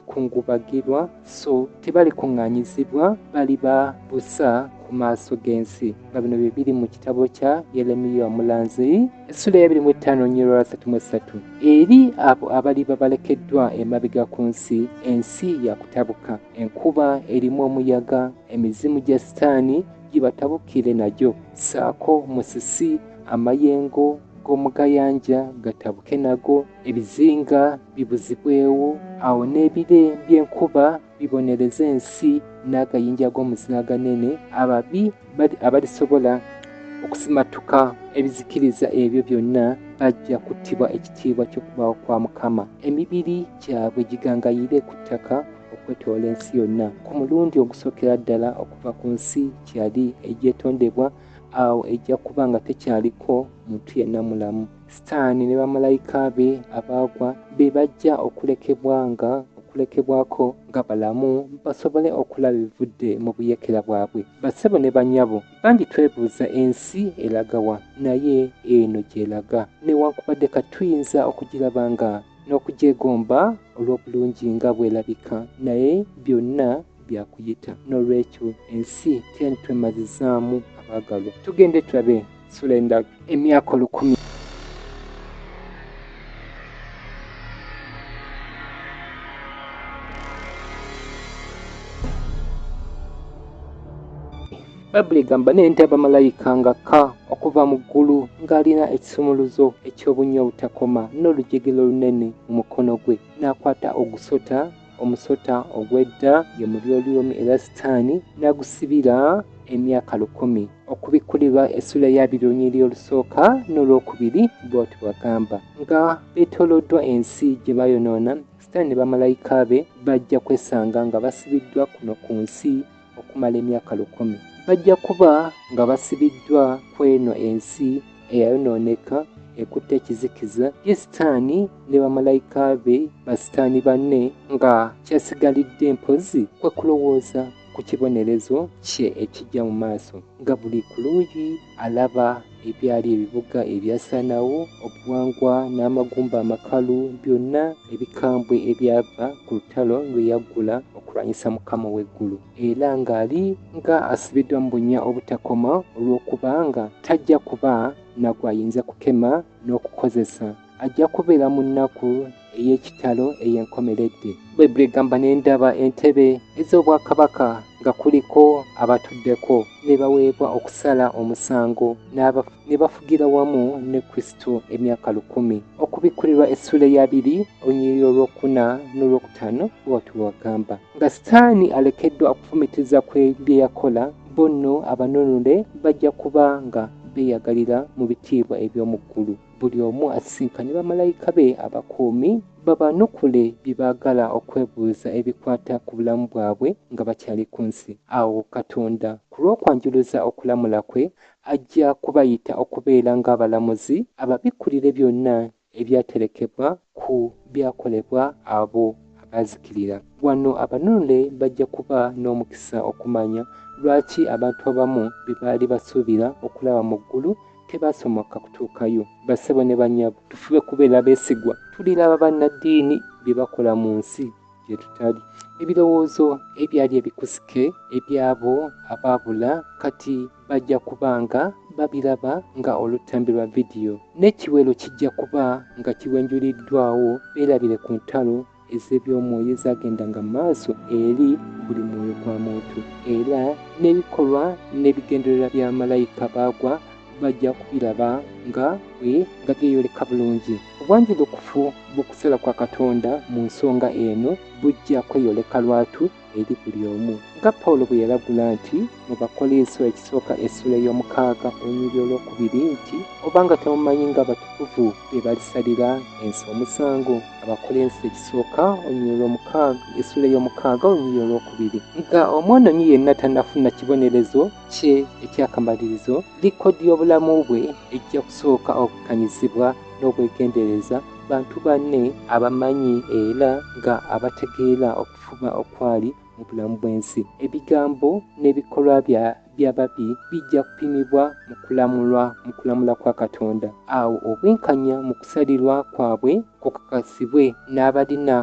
kungubagirwa, so tebali kuŋŋaanyizibwa, baliba busa ku maaso g'ensi. Nga bino bye biri mu kitabo kya Yeremiya omulanzi, essula ya 25:33. Eri abo abaliba balekeddwa emabega ku nsi, ensi yakutabuka. Enkuba erimu omuyaga, emizimu gya Sitaani gibatabukire nagyo, saako musisi, amayengo g'omugayanja gatabuke nago, ebizinga bibuzibwewo, awo n'ebire by'enkuba bibonereza ensi, n'agayinja g'omuzira aganene. Ababi abalisobola okusimatuka ebizikiriza ebyo byonna bajja kuttibwa ekitiibwa ky'okubaawo kwa Mukama. Emibiri gyabwe gigangayire ku ttaka okwetoola ensi yonna. Ku mulundi ogusookera ddala okuva ku nsi kyali egyetondebwa, awo ejja kuba nga tekyaliko muntu yenna mulamu. Sitaani ne bamalayika be abaagwa be bajja okulekebwako nga balamu, basobole okulaba ebivudde mu buyekera bwabwe. Bassebo ne bannyabo, bangi twebuuza ensi eragawa, naye eno gy'eraga. Newankubadde katuyinza okugiraba nga n'okugyegomba olw'obulungi nga bw'erabika, naye byonna byakuyita. N'olwekyo ensi twemazizaamu abaagalwa. Tugende tulabe ssula endala, emyaka 1000. Bayibuli egamba n'entaba malayika ng'akka okuva mu ggulu ng'alina ekisumuluzo eky'obunnya obutakoma n'olujegero olunene mu mukono gwe, n'akwata omusota ogw'edda ye mulyolyomi era Sitaani, n'agusibira emyaka 10. Okubikkulirwa essula ya 2 olusooka n'olwokubiri bw'oti bwagamba, nga beetooloddwa ensi gye bayonoona. Sitaani ne bamalayika be bajja kwesanga nga basibiddwa kuno ku nsi okumala emyaka 10. Bajja kuba nga basibiddwa ku eno ensi eyayonooneka ekutte ekizikiza. Ye Sitaani ne bamalayika be basitaani banne nga kyasigalidde mpozi kwe kulowooza ku kibonerezo kye ekijja mu maaso, nga buli ku luuyi alaba ebyali ebibuga ebyasaanawo, obuwangwa n'amagumba amakalu, byonna ebikambwe ebyava ku lutalo lwe yaggula okulwanyisa Mukama w'eggulu, era ng'ali nga asibiddwa mu bunnya obutakoma olw'okubanga tajja kuba nagwayinza kukema n'okukozesa. Ajja kubeera mu nnaku ey'ekitalo ey'enkomeredde. Bayibuli egamba n'endaba entebe ez'obwakabaka nga kuliko abatuddeko, ne baweebwa okusala omusango, ne bafugira wamu ne Kristo emyaka 10. Okubikkulirwa essula ya 2 olunyiriri olw'okuna n'olwokutaano bw'oti bwagamba, nga Sitaani alekeddwa okufumitiza kwe bye yakola, bonno abanunule bajja kuba nga beeyagalira mu bitiibwa eby'omu ggulu. Buli omu asisinkane bamalayika be abakuumi, babanukule bye baagala okwebuuza ebikwata ku bulamu bwabwe nga bakyali ku nsi. Awo Katonda ku lw'okwanjuluza okulamula kwe ajja kubayita okubeera ng'abalamuzi ababikkulire byonna ebyaterekebwa ku byakolebwa abo abazikirira. Wano abanunule bajja kuba n'omukisa okumanya lwaki abantu abamu bye baali basuubira okulaba mu ggulu tebasomoka kutuukayo. Bassebo ne bannyabo, tufube kubeera beesigwa. Tuliraba bannaddiini bye bakola mu nsi gye tutali. Ebirowoozo ebyali ebikusike ebyabo abaabula kati bajja kubanga babiraba nga olutambi lwa vidiyo, n'ekiwero kijja kuba nga kiwenjuliddwawo beerabire ku ntalo ez'ebyomwoyo ezagendanga mu maaso eri buli mwoyo gwa muntu, era n'ebikolwa n'ebigendererwa bya malayika baagwa bajja kubiraba nga geeyoleka bulungi. Obwanjulukufu bw'okusala kwa Katonda mu nsonga eno bujja kweyoleka lwatu eri buli omu, nga Pawulo bwe yalagula nti mu Bakolinso ekisooka essula ey'omukaaga olunyiriri olwokubiri nti obanga temumanyi nga abatukuvu be balisalira ensi omusango. Abakolinso ekisooka essula ey'omukaaga olunyiriri olwokubiri. Nga omwonoonyi yenna tannafuna kibonerezo kye ekyakamalirizo, likodi y'obulamu bwe ejja kusooka okukanyizibwa n'obwegendereza bantu banne abamanyi era nga abategeera okufuba okwali mu bulamu bw'ensi. Ebigambo n'ebikolwa by'ababi bijja kupimibwa mu kulamula kwa Katonda. Awo obwenkanya mu kusalirwa kwabwe kukakasibwe n'abalina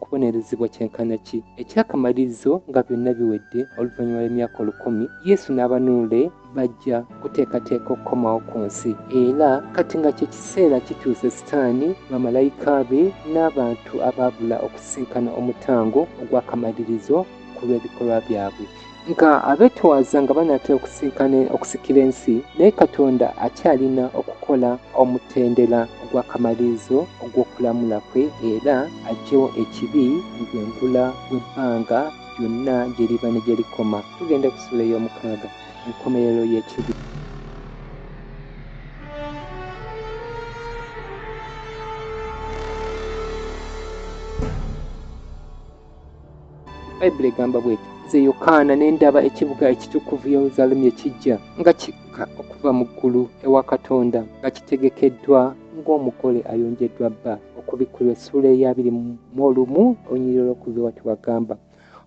kubonerezebwa kyenkana ki. Ekyakamalirizo nga byonna biwedde, oluvannyuma lw'emyaka 1000 Yesu n'abanuule bajja kuteekateeka okukomawo ku nsi, era kati nga kye kiseera kituuse Sitaani, bamalayika be n'abantu abaabula okusisinkana omutango ogw'akamalirizo ku lw'ebikolwa byabwe. Nga abeetoowaza nga banaatera okusikira ensi, naye Katonda akyalina okukola omutendera ogw'akamalirizo ogw'okulamula kwe, era aggyewo ekibi ng'engula w'ebbanga lyonna gye liba ne gye likoma. Tugenda ku ssula ey'omukaaga, enkomerero y'ekibi. Bayibuli egamba bw'eti: nze Yokaana ne ndaba ekibuga ekitukuvu Yerusaalemu ekijja nga kikka okuva mu ggulu ewa Katonda, nga kitegekeddwa ng'omugole ayonjeddwa bba. Okubikkulwa essula eya 21 olunyiriri olwokubiri bw'atyo bw'agamba.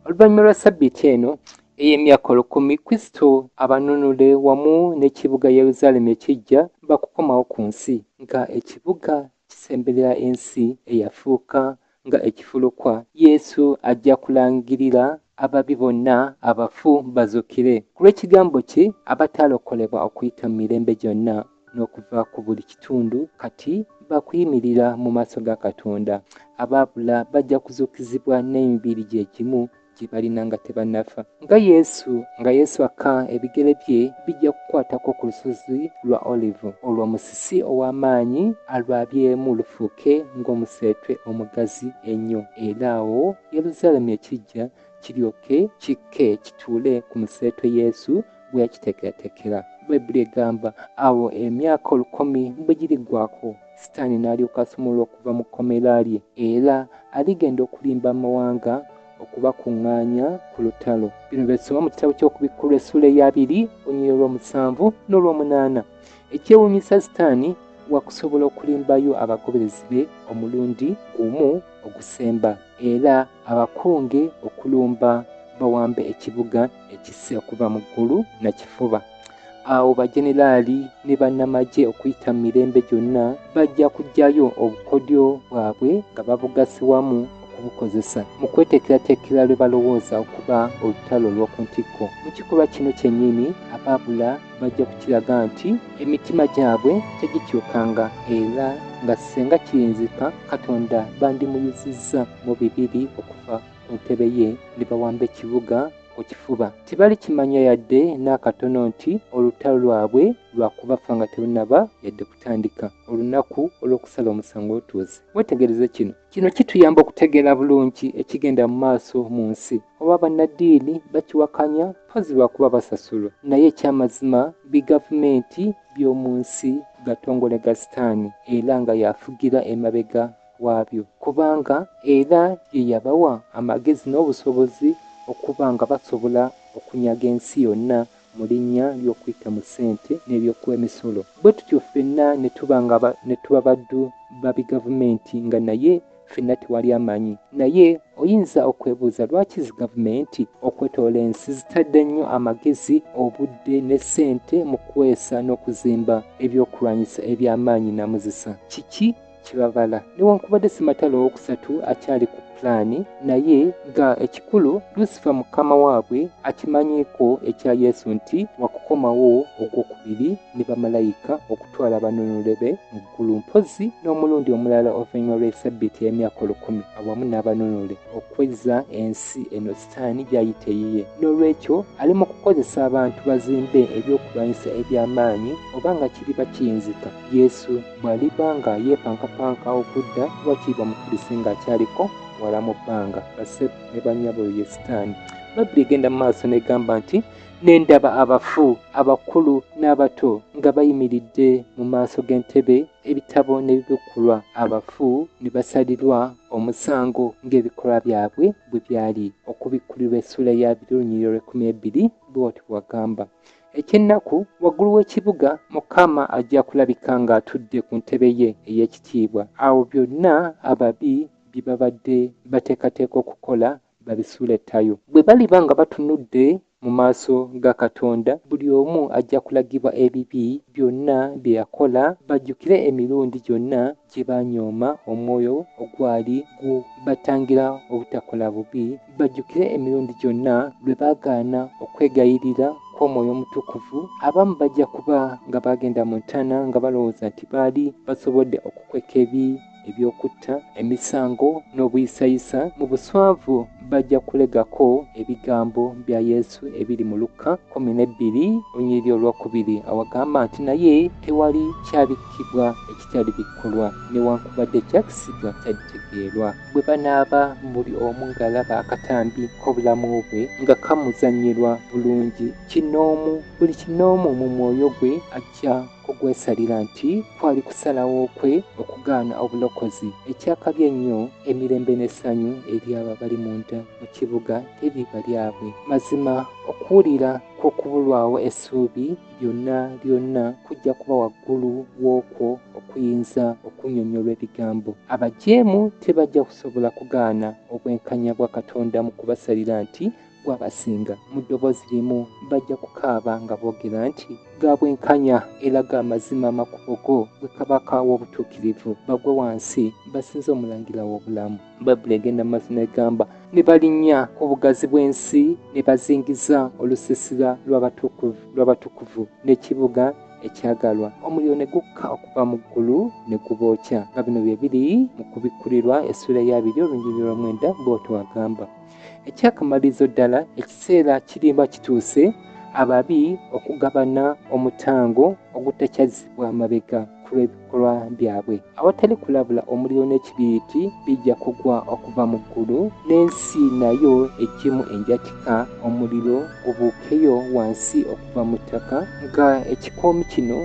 Oluvannyuma lwa Ssabbiiti eno ey'emyaka 1000, Kristo abanunule wamu n'ekibuga Yerusaalemu ekijja bakukomawo ku nsi, nga ekibuga kisemberera ensi eyafuuka nga ekifulukwa. Yesu ajja kulangirira ababi bonna abafu bazuukire. Ku lw'ekigambo kye, abatalokolebwa okuyita mu mirembe gyonna n'okuva ku buli kitundu kati bakuyimirira mu maaso ga Katonda. Abaabula bajja kuzuukizibwa n'emibiri gye gimu gye balina nga tebannafa. Nga Yesu akka, ebigere bye bijja kukwatako ku lusozi lwa Olive, olwo omusisi ow'amaanyi alwabyemu lufuuke ng'omuseetwe omugazi ennyo, era awo Yerusaalemu ekijja kiryoke kikke kituule ku museetwe Yesu bwe yakiteekerateekera. Bayibuli egamba awo emyaka 1000 bwe giriggwako, Sitaani n'alyoka asumulula okuva mu kkomera lye, era aligenda okulimba amawanga okubakuŋŋaanya ku lutalo. Bino bye tusoma mu kitabo ky'okubikkulwa essula eya 2 olunyiriri olw'omusanvu n'olw'omunaana. Ekyewuunyisa, Sitaani wakusobola okulimbayo abagoberezi be omulundi gumu ogusemba, era abakunge okulumba bawambe ekibuga ekisse okuva mu ggulu na kifuba. Awo bajeneraali ne bannamagye okuyita mu mirembe gyonna bajja kuggyayo obukodyo bwabwe nga babugase wamu okubukozesa mu kweteekerateekera lwe balowooza okuba olutalo olw'oku ntikko. Mu kikolwa kino kyennyini, abaabula bajja kukiraga nti emitima gyabwe tegikyukanga, era nga singa kiyinzika Katonda bandimuyuzizza mu bibiri okuva ku ntebe ye ne bawamba ekibuga ku kifuba. Tebali kimanya yadde n'akatono nti olutalo lwabwe lwakubafa nga terunnaba yadde kutandika, olunaku olw'okusala omusango lutuuse. Wetegereze kino kituyamba okutegeera bulungi ekigenda mu maaso mu nsi. Oba bannaddiini bakiwakanya mpozzi lwakuba basasulwa, naye ekyamazima bigavumenti by'omu nsi gatongole ga Sitaani, era nga yafugira emabega waabyo, kubanga era ye yabawa amagezi n'obusobozi okuba nga basobola okunyaga ensi yonna mu linnya ly'okuyita mu ssente n'eby'okuwa emisolo. Bwe tutyo ffenna ne tuba baddu ba bigavumenti, nga naye ffenna tewali amanyi. Naye oyinza okwebuuza lwaki zi gavumenti okwetoola ensi zitadde nnyo amagezi, obudde ne ssente mu kuweesa n'okuzimba ebyokulwanyisa eby'amaanyi namuzisa? Kiki kibabala? Newankubadde Sematalo II akyali ku pulaani naye nga ekikulu Lucifer mukama waabwe akimanyiiko ekya Yesu nti wakukomawo ogwokubiri ne bamalayika okutwala abanunule be mu ggulu mpozi n'omulundi omulala oluvannyuma lw'essabbiiti y'emyaka 10 awamu n'abanunule okwezza ensi eno sitaani gy'ayita eyiye. N'olwekyo ali mu kukozesa abantu bazimbe ebyokulwanyisa eby'amaanyi oba nga kiriba kiyinzika. Yesu bw'aliba nga yeepankapanka okudda wakiibwa mukubisi ng'akyaliko wala mu bbanga bassebo ne bannyabo ye sitaani. Babbuli egenda mu maaso n'egamba nti n'endaba abafu abakulu n'abato nga bayimiridde mu maaso g'entebe ebitabo n'ebibikkulwa abafu ne basalirwa omusango ng'ebikolwa byabwe bwe byali. Okubikkulirwa essula ya 2:12 bw'oti bwagamba. Ekyennaku waggulu w'ekibuga Mukama ajja kulabika ng'atudde ku ntebe ye ey'ekitiibwa. Awo byonna ababi bye babadde bateekateeka okukola babisuule ttayo. Bwe baliba nga batunudde mu maaso ga Katonda, buli omu ajja kulagibwa ebibi byonna bye yakola, bajjukire emirundi gyonna gye banyooma omwoyo ogwali batangira obutakola bubi, bajjukire emirundi gyonna lwe baagaana okwegayirira kw'omwoyo omutukuvu. Abamu bajja kuba nga bagenda mu ntana nga balowooza nti baali basobodde okukweka ebyokutta, emisango n'obuyisayisa. Mu buswavu bajja kulegako ebigambo bya Yesu ebiri mu Luka 12:2 awagamba nti naye tewali kyabikkibwa ekitali bikkulwa newankubadde kyakisibwa kyalitegeerwa. Bwe banaaba buli omu ng'alaba akatambi k'obulamu bwe nga kamuzannyirwa bulungi, buli kinoomu mu mwoyo gwe ajja kugwesalira nti kwali kusalawo kwe okugaana obulokozi. Ekyakabi ennyo emirembe n'essanyu eri abo abali munda mu kibuga tebiba lyabwe. Mazima okuwulira kw'okubulwawo essuubi lyonna kujja kuba waggulu w'okwo okuyinza okunnyonnyola ebigambo. Abajeemu tebajja kusobola kugaana obwenkanya bwa Katonda mu kubasalira nti gwabasinga. Mu ddoboozi limu bajja kukaaba nga boogera nti ga bwenkanya era ga mazima amakubo go bwe kabaka w'obutuukirivu bagwe wansi basinze omulangira w'obulamu. Babbuli egenda mu maaso n'egamba ne balinnya ku bugazi bw'ensi ne bazingiza olusiisira lw'abatukuvu n'ekibuga ekyagalwa. Omuliro ne gukka okuva mu ggulu ne gubookya. Nga bino bye biri mu kubikkulirwa essula ya 2:9 bw'oti wagamba. Ekyakamalirizo ddala ekiseera kirimba kituuse ababi okugabana omutango ogutakyazzibwa amabega ku lw'ebikolwa byabwe. Awatali kulabula omuliro n'ekibiriiti bijja kugwa okuva mu ggulu, n'ensi nayo eggyemu enjatika omuliro gubuukeyo wansi okuva mu ttaka, nga ekikoomi kino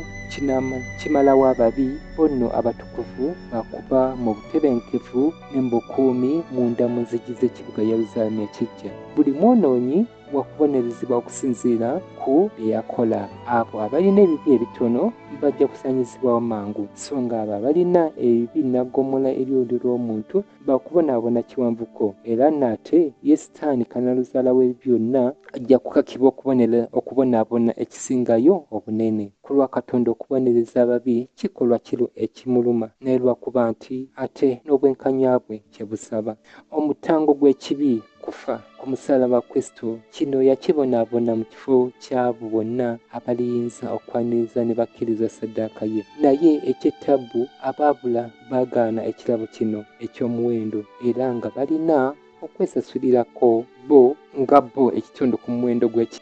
kimalawo ababi bonno abatukuvu bakuba mu butebenkevu ne mu bukuumi munda mu nzigi z'ekibuga Yerusaalemi ekijja. Buli mwonoonyi wakubonerezebwa okusinziira ku bye yakola. Abo abalina ebibi ebitono bajja kusaanyizibwawo mangu, so nga abo abalina ebibi naggomola eryolyo lw'omuntu bakubonaabona kiwanvuko. Era nate ye sitaani kanaluzaala we byonna ajja kukakibwa okubonaabona ekisingayo obunene. Ku lwa Katonda okubonereza ababi kikolwa ekimuluma, naye lwakuba nti ate n'obwenkanya bwe kye busaba. Omutango gw'ekibi kufa ku musalaba Kristo, kino yakibonaabona mu kifo ky'abo bonna abaliyinza okwaniriza ne bakkiriza ssaddaaka ye. Naye ekyettabbu abaabula baagaana ekirabo kino eky'omuwendo, era nga balina okwesasulirako bo ekitundu ku muwendo gw'ekibi.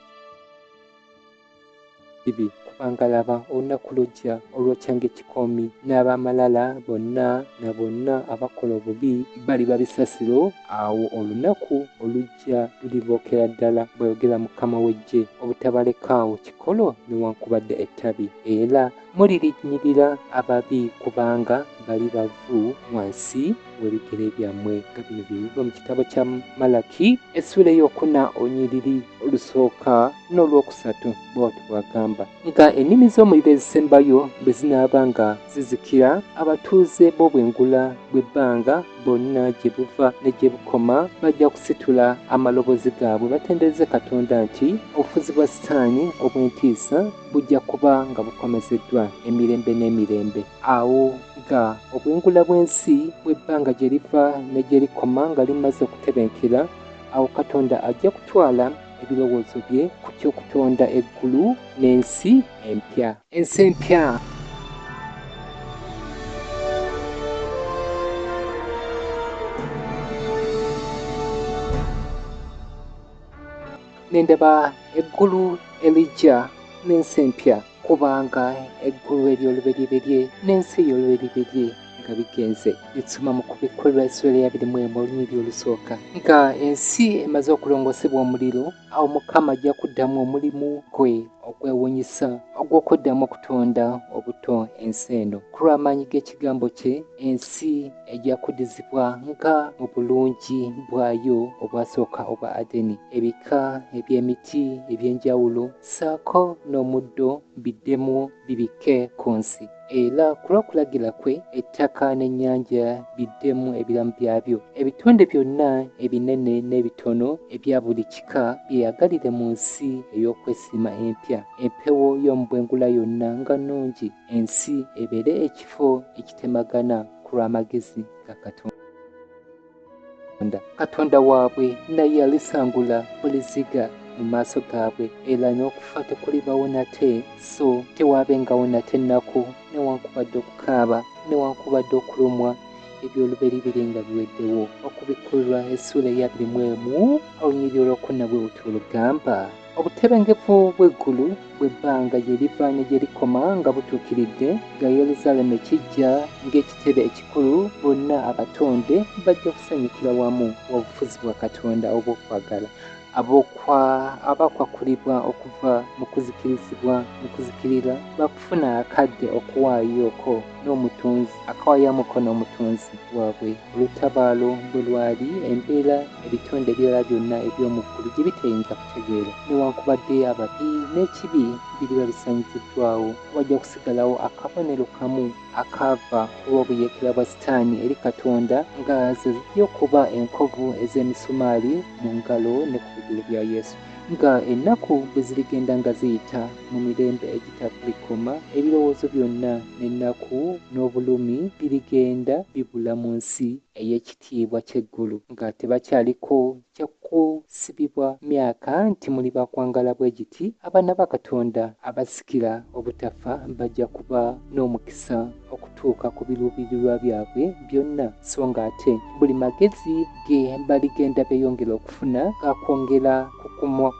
Kubanga laba olunaku lujja olwokya ng'ekikoomi, n'abamalala bonna na bonna abakola obubi baliba bisasiro. Awo olunaku olujja lulibookera ddala, bw'ayogera Mukama w'eggye, obutabalekaawo kikolo newankubadde ettabi. Era mulirinnyirira ababi kubanga bali bavu wansi w'ebigere byammwe. Nga bino bye biva mu kitabo kya Malaki essula ey'okuna onyiriri olusooka n'olwokusatu bw'oti bwagamba. Nga ennimi z'omuliro ezisembayo bwe zinaaba nga zizikira, abatuuze b'obwengula bw'ebbanga bonna gye buva ne gye bukoma bajja kusitula amaloboozi gaabwe batendereze Katonda nti obufuzi bwa sitaani obw'entiisa bujja kuba nga bukomezeddwa emirembe n'emirembe. Awo nga obwengula bw'ensi bw'ebbanga gye liva ne gye likoma nga limaze okutebenkera, awo Katonda ajja kutwala ebirowoozo bye ku ky'okutonda eggulu n'ensi empya. Ensi empya nendaba eggulu elijja n'ensi empya, kubanga eggulu ery'olubereberye n'ensi ey'olubereberye nga bigenze bituma mu kubikolera Essuula ya 21 olunyiriri olusooka, nga ensi emaze okulongosebwa omuliro, awo Mukama ajja kuddamu omulimu gwe ogwewuunyisa ogw'okuddamu okutonda obuto ensi eno. Ku lw'amaanyi g'ekigambo kye, ensi ejja kuddizibwa nga mu bulungi bwayo obwasooka obwa Adeni. Ebika eby'emiti eby'enjawulo ssaako n'omuddo biddemu bibike ku nsi, era ku lw'okulagira kwe ettaka n'ennyanja biddemu ebiramu byabyo. Ebitonde byonna ebinene n'ebitono ebya buli kika byeyagalire mu nsi ey'okwesiima empya. Empewo y'omu bwengula yonna nga nnungi, ensi ebeere ekifo ekitemagana ku lw'amagezi ga Katonda. Katonda waabwe naye alisangula buli ziga mu maaso gaabwe, era n'okufa tekulibawo nate, so tewaabengawo nate nnaku newankubadde okukaaba newankubadde okulumwa eby'olubereberye nga biweddewo. Okubikulirwa Essuula ya 21 olunyiriri olwokuna bwe buti olugamba: obutebengevu bw'eggulu bw'ebbanga gye liva ne gye likoma nga butuukiridde, nga Yerusaalemi kijja ng'ekitebe ekikulu, bonna abatonde bajja kusanyukira wamu obufuzi bwa Katonda obw'okwagala, abakwakulibwa okuva mu kuzikirira bakufuna akadde okuwaayooko n'omutonzi waabwe. Olutabaalo bwe lwali, embeera ebitonde ebirala byonna eby'omu ggulu gye bitayinza kutegeera, newankubadde ababi n'ekibi biriba bisanyiziddwawo, wajja kusigalawo akabonero kamu akaava olw'obuyeekera bwa Sitaani eri Katonda, nga ze zijja okuba enkovu ez'emisumaali mu ngalo ne ku bigere bya Yesu. Nga ennaku bwe zirigenda nga ziyita mu mirembe egitalikoma, ebirowoozo byonna n'ennaku n'obulumi birigenda bibula mu nsi ey'ekitiibwa ky'eggulu, nga tebakyaliko kyakusibibwa myaka nti muli bakwangala bwe giti. Abaana ba Katonda abasikira obutafa bajja kuba n'omukisa okutuuka ku biruubirirwa byabwe byonna, so ng'ate buli magezi ge baligenda beeyongera okufuna gakwongera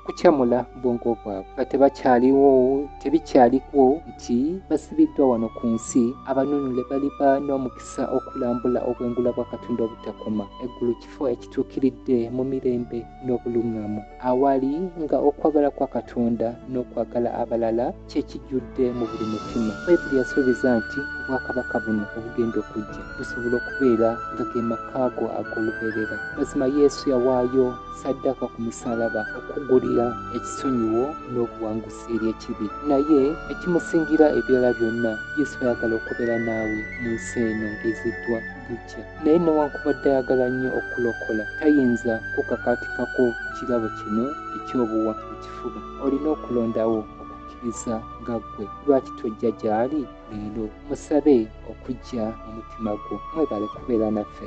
kukyamula bwongo bwabwe, nga tebikyaliko nti basibiddwa wano ku nsi. Abanunule baliba n'omukisa okulambula obwengula bwa Katonda obutakoma, eggulu kifo ekituukiridde mu mirembe n'obuluŋŋamu, awali nga okwagala kwa Katonda n'okwagala abalala kye kijjudde mu buli mutima. Bayibuli yasuubiza nti obwakabaka buno obugenda okujja busobola okubeera nga ge makaago ag'olubeerera. Mazima Yesu yawaayo ssaddaaka ku musaalaba okugulira ekisonyiwo n'obuwanguzi eri ekibi, naye ekimusingira ebirala byonna, Yesu ayagala okubeera naawe mu nsi eno ng'eziddwa bujja. Naye newankubadde ayagala nnyo okulokola, tayinza kukakaatikako kirabo kino eky'obuwa mu kifuba. Olina okulondawo okukkiriza nga ggwe. Lwaki tojja gy'ali leero? Musabe okujja mu mutima gwo. Mwebale kubeera naffe.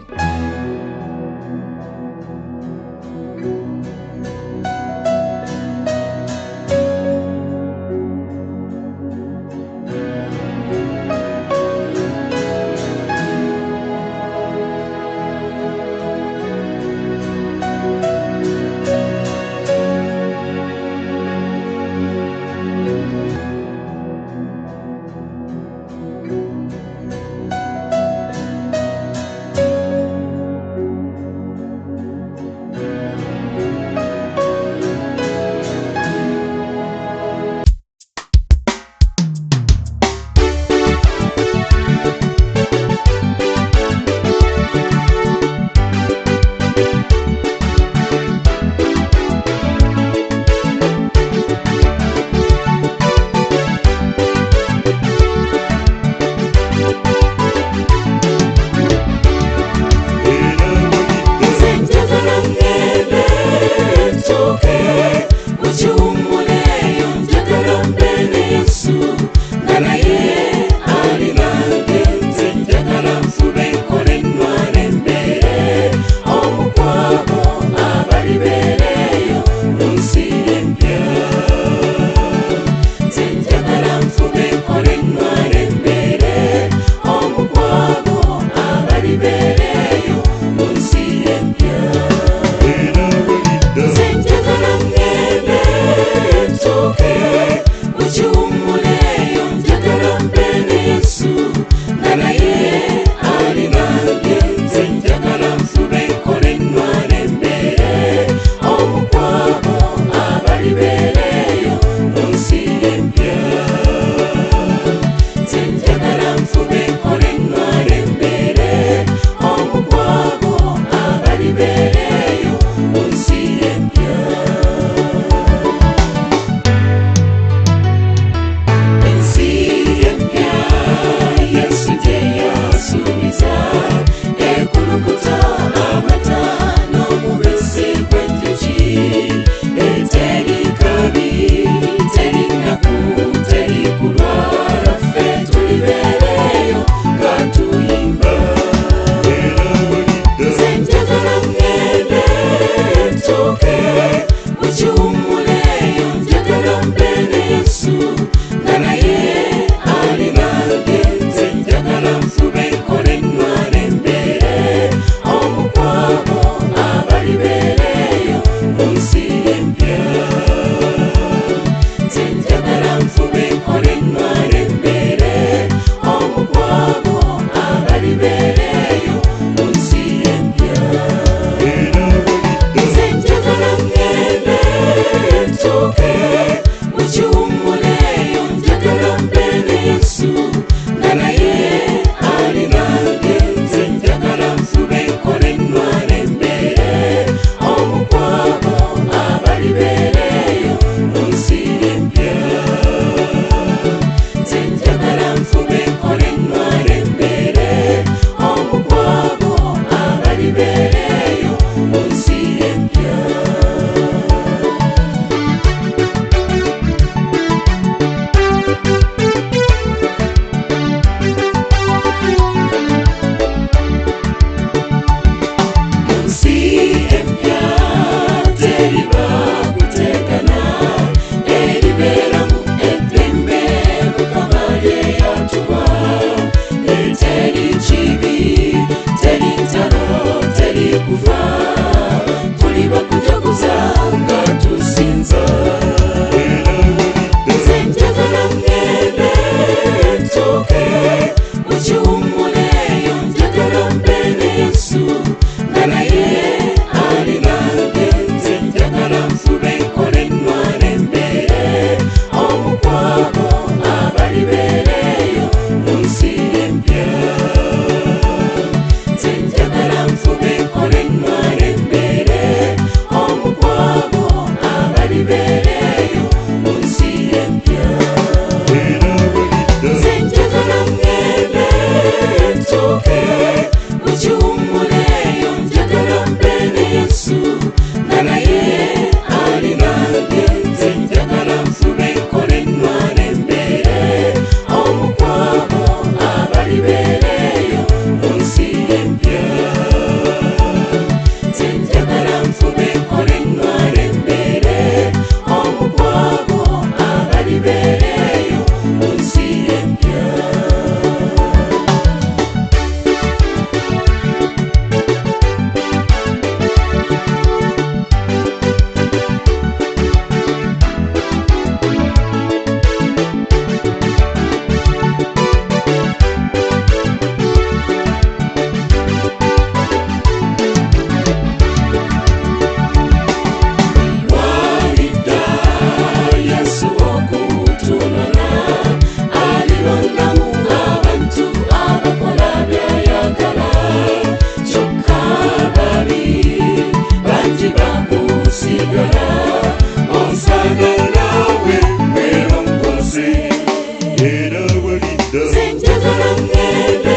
Nze njagala ngende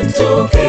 ntuuke